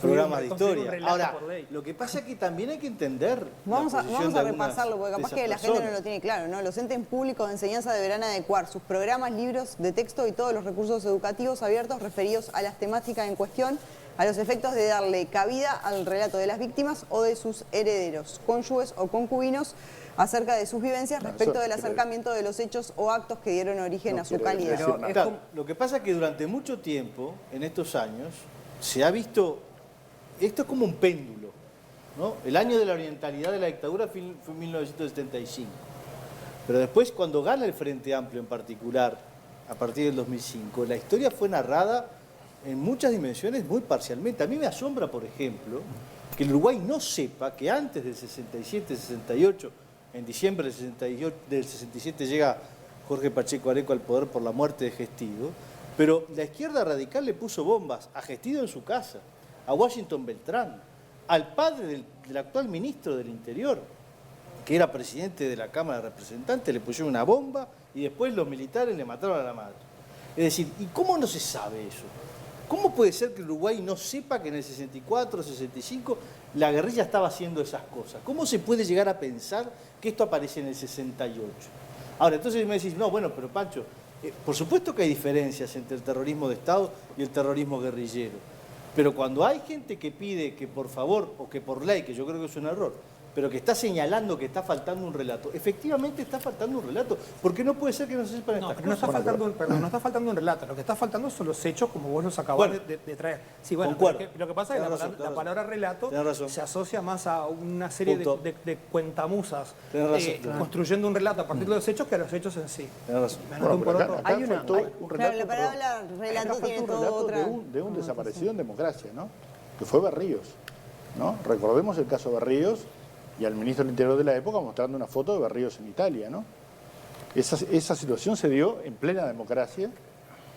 programas de construir un historia. relato Ahora, por ley. lo que pasa es que también hay que entender. Vamos la a posición de algunas repasarlo, porque de capaz esas que la gente no personas. lo tiene claro, ¿no? Los entes públicos de enseñanza deberán adecuar sus programas, libros de texto y todos los recursos educativos abiertos referidos a las temáticas en cuestión, a los efectos de darle cabida al relato de las víctimas o de sus herederos, cónyuges o concubinos, acerca de sus vivencias respecto del acercamiento de los hechos o actos que dieron origen a su calidad. Pero, claro, lo que pasa es que durante mucho tiempo, en estos años, se ha visto, esto es como un péndulo, ¿no? El año de la orientalidad de la dictadura fue 1975. Pero después, cuando gana el Frente Amplio en particular, a partir del 2005, la historia fue narrada en muchas dimensiones muy parcialmente. A mí me asombra, por ejemplo, que el Uruguay no sepa que antes del 67-68, en diciembre del 67 llega Jorge Pacheco Areco al poder por la muerte de Gestido, pero la izquierda radical le puso bombas a Gestido en su casa, a Washington Beltrán, al padre del actual ministro del Interior, que era presidente de la Cámara de Representantes, le pusieron una bomba y después los militares le mataron a la madre. Es decir, ¿y cómo no se sabe eso? ¿Cómo puede ser que Uruguay no sepa que en el 64, 65 la guerrilla estaba haciendo esas cosas? ¿Cómo se puede llegar a pensar que esto aparece en el 68? Ahora, entonces me decís, no, bueno, pero Pancho, por supuesto que hay diferencias entre el terrorismo de Estado y el terrorismo guerrillero. Pero cuando hay gente que pide que por favor, o que por ley, que yo creo que es un error, pero que está señalando que está faltando un relato, efectivamente está faltando un relato, porque no puede ser que no se sepan No, estas pero no está cosas. faltando no está faltando un relato, lo que está faltando son los hechos como vos los acabás Bueno, de traer. Sí, bueno, concuerdo. pero lo que pasa es que Tenés razón, la tenés palabra razón. relato Tenés razón. se asocia más a una serie Punto. de cuentamusas Tenés razón, tenés construyendo un relato a partir de los hechos que a los hechos en sí. Tenés razón. Me Bueno, anoto un pero acá, poroto. acá Hay una- faltó hay- un Claro, relato, la palabra acá relato faltó tiene un todo relato otra. de un desaparecido en democracia, ¿no? Que fue Berríos, ¿no? Recordemos el caso Berríos y al ministro del Interior de la época mostrando una foto de Berríos en Italia, ¿no? Esa situación se dio en plena democracia,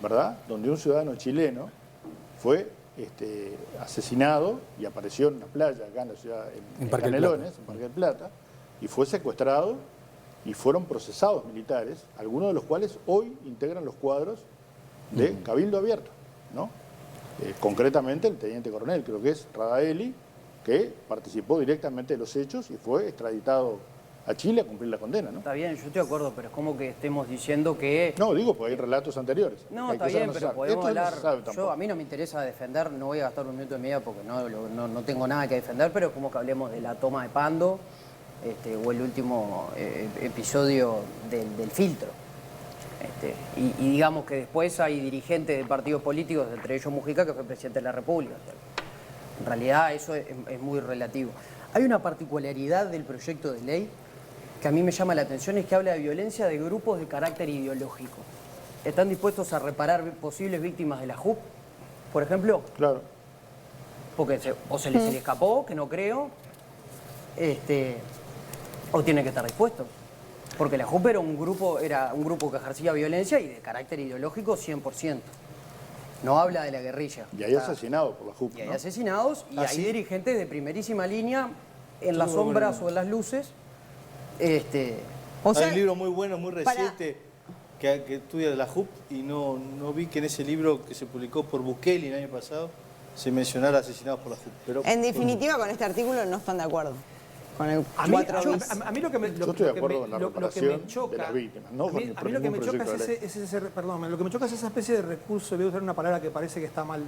¿verdad? Donde un ciudadano chileno fue asesinado y apareció en una playa acá en la ciudad, en Parque del Canelones, Plata. en Parque del Plata, y fue secuestrado y fueron procesados militares, algunos de los cuales hoy integran los cuadros de Cabildo Abierto, ¿no? Concretamente el teniente coronel, creo que es Radaeli, que participó directamente de los hechos y fue extraditado a Chile a cumplir la condena, ¿no? Está bien, yo estoy de acuerdo, pero es como que estemos diciendo que... No, digo, porque hay relatos anteriores. No, Hay está cosas que bien, no se pero saben. podemos Esto no hablar... se sabe Yo, tampoco. a mí no me interesa defender, no voy a gastar un minuto de mi vida porque no tengo nada que defender, pero es como que hablemos de la toma de Pando o el último episodio del filtro. Y digamos que después hay dirigentes de partidos políticos, entre ellos Mujica, que fue presidente de la República. O sea, en realidad eso es muy relativo. Hay una particularidad del proyecto de ley que a mí me llama la atención, es que habla de violencia de grupos de carácter ideológico. ¿Están dispuestos a reparar posibles víctimas de la JUP, por ejemplo? Claro. Porque se les escapó, que no creo, o tienen que estar dispuestos. Porque la JUP era un grupo que ejercía violencia y de carácter ideológico 100%. No habla de la guerrilla. Y hay asesinados por la JUP, Y hay ¿no? asesinados y hay ¿sí? dirigentes de primerísima línea en las sombras o en las luces. O sea, Hay un libro muy bueno, muy para- reciente, que estudia de la JUP, y no vi que en ese libro que se publicó por Bukele el año pasado se mencionara asesinados por la JUP. Pero, en definitiva, con este artículo no están de acuerdo. Con el A mí, 4 bis. a mí lo que me, Yo estoy de acuerdo con la lo que reparación me choca, de las víctimas, no a con mí, el a mí lo que me ningún choca proyecto de es ese, perdón, lo que me choca es esa especie de recurso, voy a usar una palabra que parece que está mal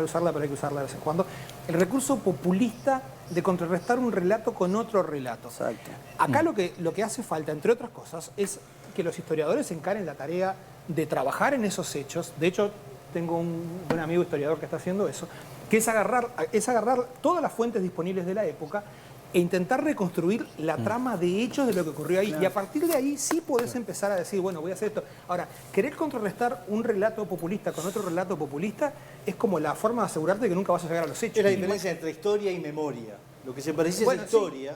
usarla, pero hay que usarla de vez en cuando, el recurso populista de contrarrestar un relato con otro relato. Exacto. Acá lo que hace falta, entre otras cosas, es que los historiadores encaren la tarea de trabajar en esos hechos. De hecho, tengo un buen amigo historiador que está haciendo eso, que es agarrar todas las fuentes disponibles de la época e intentar reconstruir la trama de hechos de lo que ocurrió ahí. Y a partir de ahí sí podés empezar a decir, bueno, voy a hacer esto. Ahora, querer contrarrestar un relato populista con otro relato populista es como la forma de asegurarte que nunca vas a llegar a los hechos. es la diferencia entre historia y memoria. Lo que se parece Bueno, es sí. historia,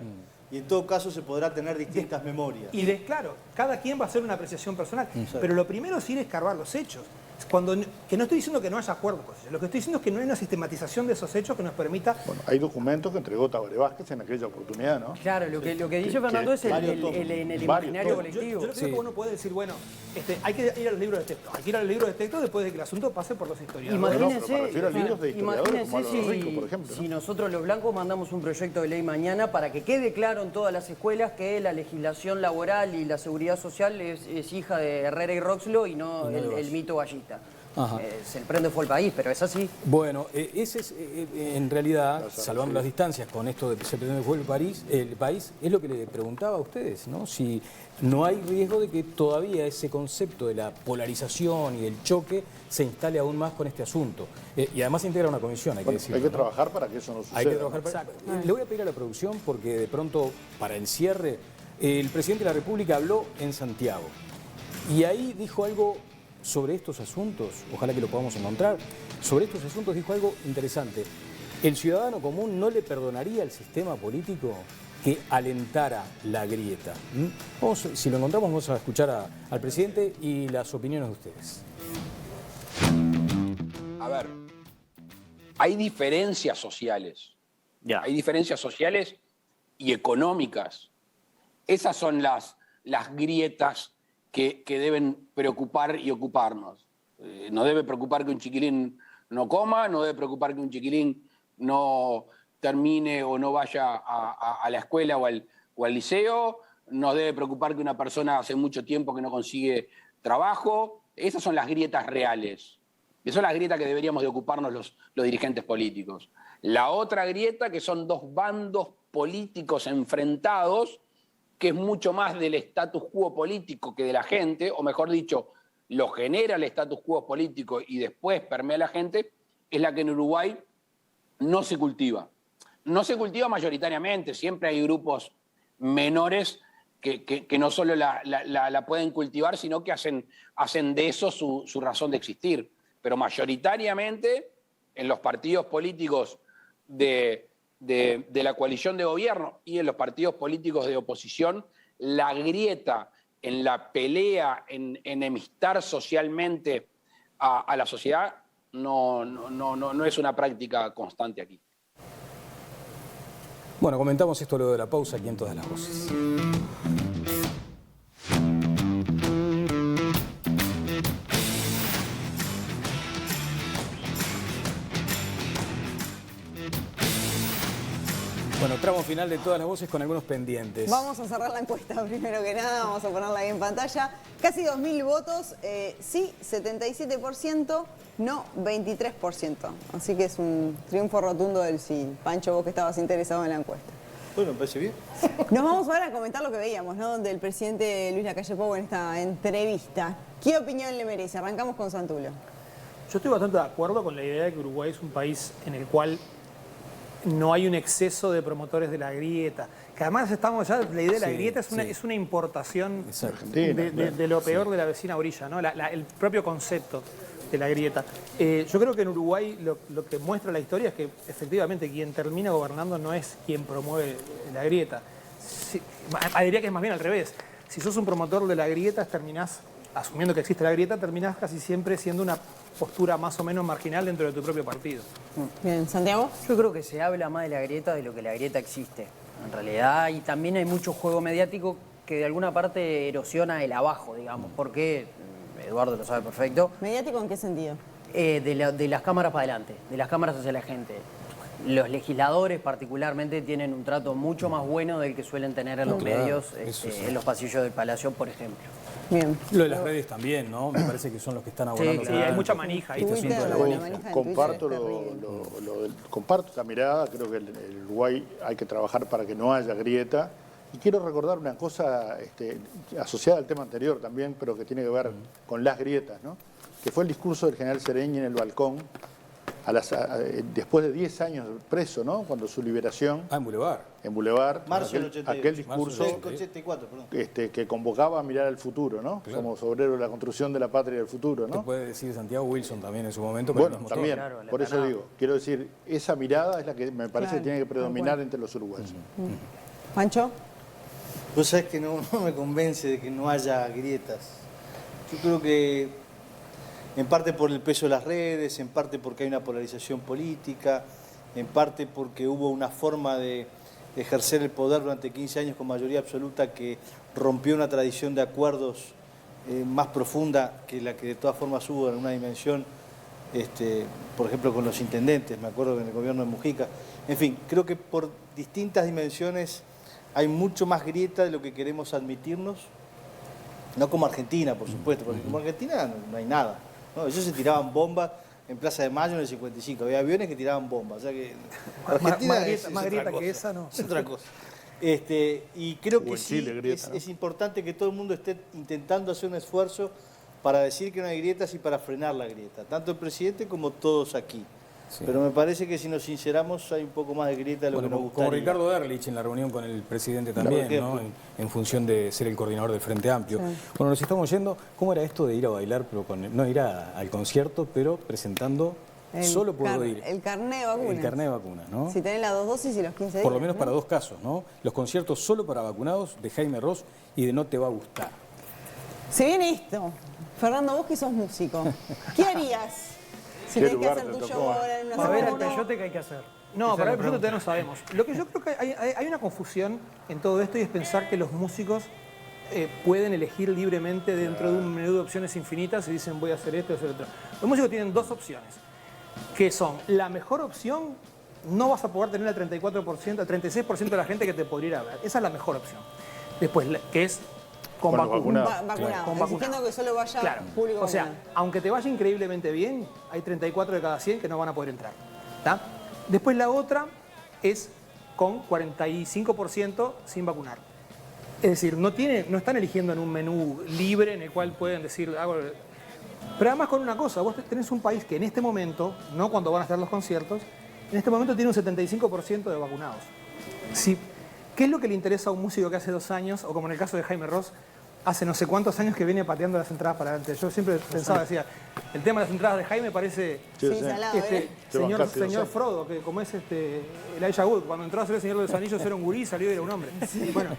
y en todo caso se podrá tener distintas memorias. Y claro, cada quien va a hacer una apreciación personal. Pero lo primero es ir a escarbar los hechos. Que no estoy diciendo que no haya acuerdo con ellos. Lo que estoy diciendo es que no hay una sistematización de esos hechos que nos permita... Bueno, hay documentos que entregó Tabaré Vázquez en aquella oportunidad, ¿no? Claro, lo que dice Fernando es en el Varios imaginario tomos. colectivo. Yo lo que creo que uno puede decir, bueno, hay que ir a los libros de texto. Hay que ir a los libros de texto después de que el asunto pase por los historiadores. Bueno, pero me refiero a libros de historiadores como Álvaro Rico, por ejemplo, ¿no? si nosotros los blancos mandamos un proyecto de ley mañana para que quede claro en todas las escuelas que la legislación laboral y la seguridad social es hija de Herrera y Roxlo y no el mito Ballista. Ajá. Se prende fue el país, pero es así. Bueno, ese es, en realidad, salvando las distancias con esto de que se prende fuego el país, es lo que le preguntaba a ustedes, ¿no? Si no hay riesgo de que todavía ese concepto de la polarización y del choque se instale aún más con este asunto. Y además se integra una comisión, hay que Bueno, decirlo. hay que ¿no? trabajar para que eso no suceda. Hay que trabajar para... Le voy a pedir a la producción porque de pronto, para el cierre, el presidente de la República habló en Santiago y ahí dijo algo sobre estos asuntos, ojalá que lo podamos encontrar, sobre estos asuntos dijo algo interesante. El ciudadano común no le perdonaría al sistema político que alentara la grieta. Si lo encontramos, vamos a escuchar al presidente y las opiniones de ustedes. A ver, hay diferencias sociales. Hay diferencias sociales y económicas. Esas son las grietas que deben preocupar y ocuparnos. Nos debe preocupar que un chiquilín no coma, nos debe preocupar que un chiquilín no termine o no vaya a la escuela o al liceo, nos debe preocupar que una persona hace mucho tiempo que no consigue trabajo. Esas son las grietas reales. Esas son las grietas que deberíamos de ocuparnos los dirigentes políticos. La otra grieta, que son dos bandos políticos enfrentados, que es mucho más del status quo político que de la gente, o mejor dicho, lo genera el status quo político y después permea a la gente, es la que en Uruguay no se cultiva. No se cultiva mayoritariamente, siempre hay grupos menores que no solo la pueden cultivar, sino que hacen de eso su razón de existir. Pero mayoritariamente en los partidos políticos de la coalición de gobierno y en los partidos políticos de oposición, la grieta en la pelea, en enemistar socialmente a la sociedad, no es una práctica constante aquí. Bueno, comentamos esto luego de la pausa aquí en Todas las Voces. Bueno, tramo final de Todas las Voces con algunos pendientes. Vamos a cerrar la encuesta primero que nada, vamos a ponerla ahí en pantalla. Casi 2.000 votos, sí 77%, no 23%. Así que es un triunfo rotundo del sí. Pancho, vos que estabas interesado en la encuesta. Bueno, me parece bien. Nos vamos ahora a comentar lo que veíamos, ¿no? Del presidente Luis Lacalle Pou en esta entrevista. ¿Qué opinión le merece? Arrancamos con Santulo. Yo estoy bastante de acuerdo con la idea de que Uruguay es un país en el cual no hay un exceso de promotores de la grieta. Que además estamos ya, la idea de la grieta es una importación de lo peor de la vecina orilla, ¿no? El propio concepto de la grieta. Yo creo que en Uruguay lo que muestra la historia es que efectivamente quien termina gobernando no es quien promueve la grieta. Diría que es más bien al revés. Si sos un promotor de la grieta, terminás, asumiendo que existe la grieta, terminás casi siempre siendo una postura más o menos marginal dentro de tu propio partido. Bien, ¿Santiago? Yo creo que se habla más de la grieta de lo que la grieta existe, en realidad, y también hay mucho juego mediático que de alguna parte erosiona el abajo, digamos, porque Eduardo lo sabe perfecto. ¿Mediático en qué sentido? De las cámaras para adelante, de las cámaras hacia la gente. Los legisladores particularmente tienen un trato mucho más bueno del que suelen tener en los medios, en los pasillos del Palacio, por ejemplo. Bien. Lo de las redes también, ¿no? Me parece que son los que están abordando. Sí, hay mucha manija. Comparto esta mirada, creo que el Uruguay hay que trabajar para que no haya grieta. Y quiero recordar una cosa asociada al tema anterior también, pero que tiene que ver con las grietas, ¿no? Que fue el discurso del general Sereñi en el balcón, después de 10 años preso, ¿no? Cuando su liberación. En Boulevard. En Boulevard. Marzo del 88. Aquel discurso 84, perdón. Que convocaba a mirar al futuro, ¿no? Claro. Somos obreros de la construcción de la patria y del futuro, ¿no? Te puede decir Santiago Wilson también en su momento. Pero Bueno, también, claro, por eso digo, quiero decir, esa mirada es la que me parece que tiene que predominar entre los uruguayos. ¿Pancho? Vos sabés que no me convence de que no haya grietas. Yo creo que en parte por el peso de las redes, en parte porque hay una polarización política, en parte porque hubo una forma de ejercer el poder durante 15 años con mayoría absoluta que rompió una tradición de acuerdos más profunda que la que de todas formas hubo en una dimensión, por ejemplo con los intendentes, me acuerdo que en el gobierno de Mujica. En fin, creo que por distintas dimensiones hay mucho más grieta de lo que queremos admitirnos, no como Argentina, por supuesto, porque como Argentina no hay nada. ¿No? Ellos se tiraban bombas en Plaza de Mayo en el 55, había aviones que tiraban bombas, o sea que Argentina más grieta que esa, no. Es otra cosa. Y creo que sí, Chile, grieta, ¿no? es importante que todo el mundo esté intentando hacer un esfuerzo para decir que no hay grietas y para frenar la grieta, tanto el presidente como todos aquí. Sí. Pero me parece que si nos sinceramos hay un poco más de grieta de lo que nos gustaría. Como Ricardo Ehrlich en la reunión con el presidente también, ¿no? En función de ser el coordinador del Frente Amplio. Sí. Bueno, nos estamos yendo. ¿Cómo era esto de ir a bailar, pero no ir al concierto, pero presentando solo puedo ir? El carné de vacunas. El carné de vacunas, ¿no? Si tenés las 2 dosis y los 15 días. Por lo menos para 2 casos, ¿no? Los conciertos solo para vacunados de Jaime Ross y de No Te Va a Gustar. Se viene esto. Fernando, vos que sos músico, ¿qué harías? Si tenés que hacer tu show ahora en una semana. A ver, el peyote que hay que hacer. No, para el peyote todavía no sabemos. Lo que yo creo que hay una confusión en todo esto y es pensar que los músicos pueden elegir libremente dentro de un menú de opciones infinitas y dicen voy a hacer esto, voy a hacer otro. Los músicos tienen 2 opciones, que son la mejor opción, no vas a poder tener al 34%, al 36% de la gente que te podría ir a ver. Esa es la mejor opción. Después, que es con vacunados. Exigiendo que solo vaya público. O sea, aunque te vaya increíblemente bien, hay 34 de cada 100 que no van a poder entrar. ¿Tá? Después la otra es con 45% sin vacunar. Es decir, no están eligiendo en un menú libre en el cual pueden decir algo. Pero además con una cosa, vos tenés un país que en este momento, no cuando van a estar los conciertos, en este momento tiene un 75% de vacunados. ¿Qué es lo que le interesa a un músico que hace 2 años, o como en el caso de Jaime Ross, hace no sé cuántos años que viene pateando las entradas para adelante? Yo siempre pensaba, decía, el tema de las entradas de Jaime parece señor Frodo, que como es Elijah Wood, cuando entró a ser el Señor de los Anillos era un gurí, salió y era un hombre. Sí. Bueno,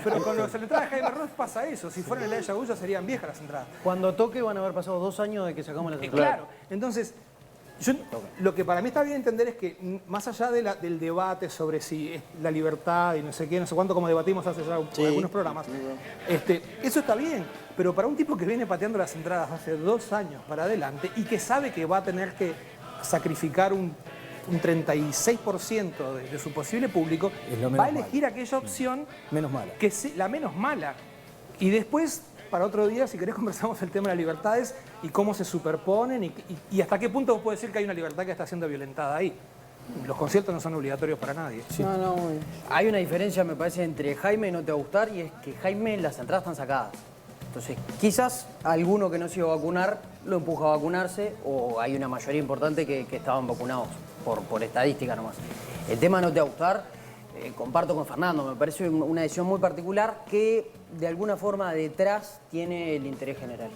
pero con las entradas de Jaime Ross pasa eso. Si fueran Elijah Wood ya serían viejas las entradas. Cuando toque van a haber pasado 2 años de que sacamos las entradas. Claro, entonces... lo que para mí está bien entender es que más allá del debate sobre si es la libertad y no sé qué, no sé cuánto, como debatimos hace ya algunos programas, eso está bien, pero para un tipo que viene pateando las entradas hace 2 años para adelante y que sabe que va a tener que sacrificar un 36% de su posible público, va a elegir aquella opción menos mala. Que la menos mala. Y después... Para otro día, si querés, conversamos el tema de las libertades y cómo se superponen y hasta qué punto vos podés decir que hay una libertad que está siendo violentada ahí. Los conciertos no son obligatorios para nadie. Sí. No. Hay una diferencia, me parece, entre Jaime y No Te Va a Gustar, y es que Jaime, las entradas están sacadas. Entonces, quizás alguno que no se iba a vacunar lo empuja a vacunarse, o hay una mayoría importante que estaban vacunados por estadística nomás. El tema No Te Va a Gustar, comparto con Fernando, me parece una decisión muy particular que de alguna forma detrás tiene el interés general.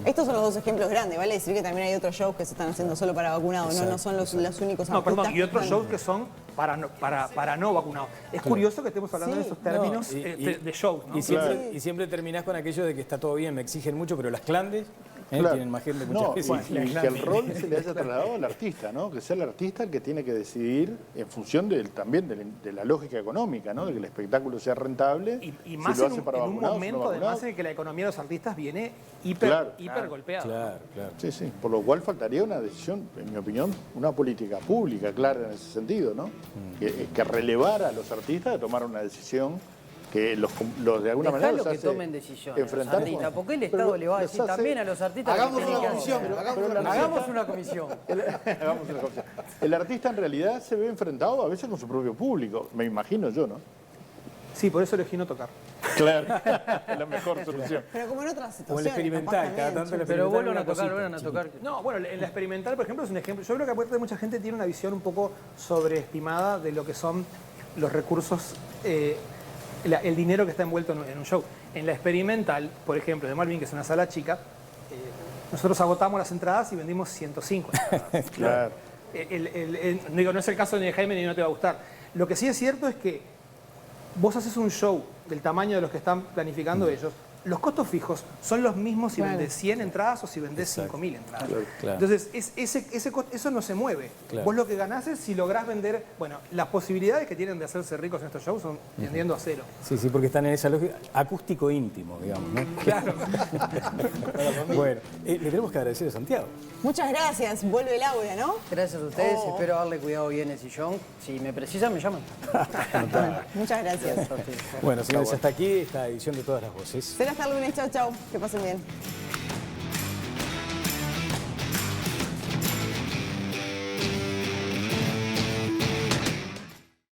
Estos son los 2 ejemplos grandes, vale decir que también hay otros shows que se están haciendo solo para vacunados, no son los únicos artistas. No, perdón, y otros shows que son para no vacunados. Es curioso que estemos hablando de esos términos de shows, ¿no? Y siempre terminás con aquello de que está todo bien, me exigen mucho, pero las clandes tienen más gente muchas veces. Y que el rol se le haya trasladado al artista, ¿no? Que sea el artista el que tiene que decidir en función también de la lógica económica, ¿no? De que el espectáculo sea rentable. Y más si lo hace para en un momento, además, en que la economía de los artistas viene hiper golpeada. Claro. Sí. Por lo cual faltaría una decisión, en mi opinión, una política pública clara en ese sentido, ¿no? Que relevara a los artistas de tomar una decisión que los de alguna manera los que hace tomen decisiones enfrentar. Los artistas, porque el Estado le va a decir también a los artistas hagamos una comisión. Hagamos una comisión. El artista en realidad se ve enfrentado a veces con su propio público, me imagino yo, ¿no? Sí, por eso elegí no tocar. Claro, es la mejor solución. Pero como en otras situaciones. O el experimental, cada tanto el Pero vuelvan a experimental tocar. No, bueno, en la experimental, por ejemplo, es un ejemplo. Yo creo que aparte mucha gente tiene una visión un poco sobreestimada de lo que son los recursos, el dinero que está envuelto en un show. En la experimental, por ejemplo, de Malvin, que es una sala chica, nosotros agotamos las entradas y vendimos 105 entradas. Claro. No es el caso ni de Jaime ni No Te Va a Gustar. Lo que sí es cierto es que vos haces un show del tamaño de los que están planificando ellos, los costos fijos son los mismos si vendés 100 entradas o si vendés 5.000 entradas. Claro. Entonces, eso no se mueve. Claro. Vos lo que ganás es si lográs vender... Bueno, las posibilidades que tienen de hacerse ricos en estos shows son tendiendo a cero. Sí, porque están en esa lógica acústico íntimo, digamos, ¿no? Claro. Bueno, le tenemos que agradecer a Santiago. Muchas gracias. Vuelve Laura, ¿no? Gracias a ustedes. Espero darle cuidado bien el sillón. Si me precisan, me llaman. Muchas gracias. Bueno, señores, hasta aquí esta edición de Todas las Voces. Será hasta el lunes. Chau. Que pasen bien.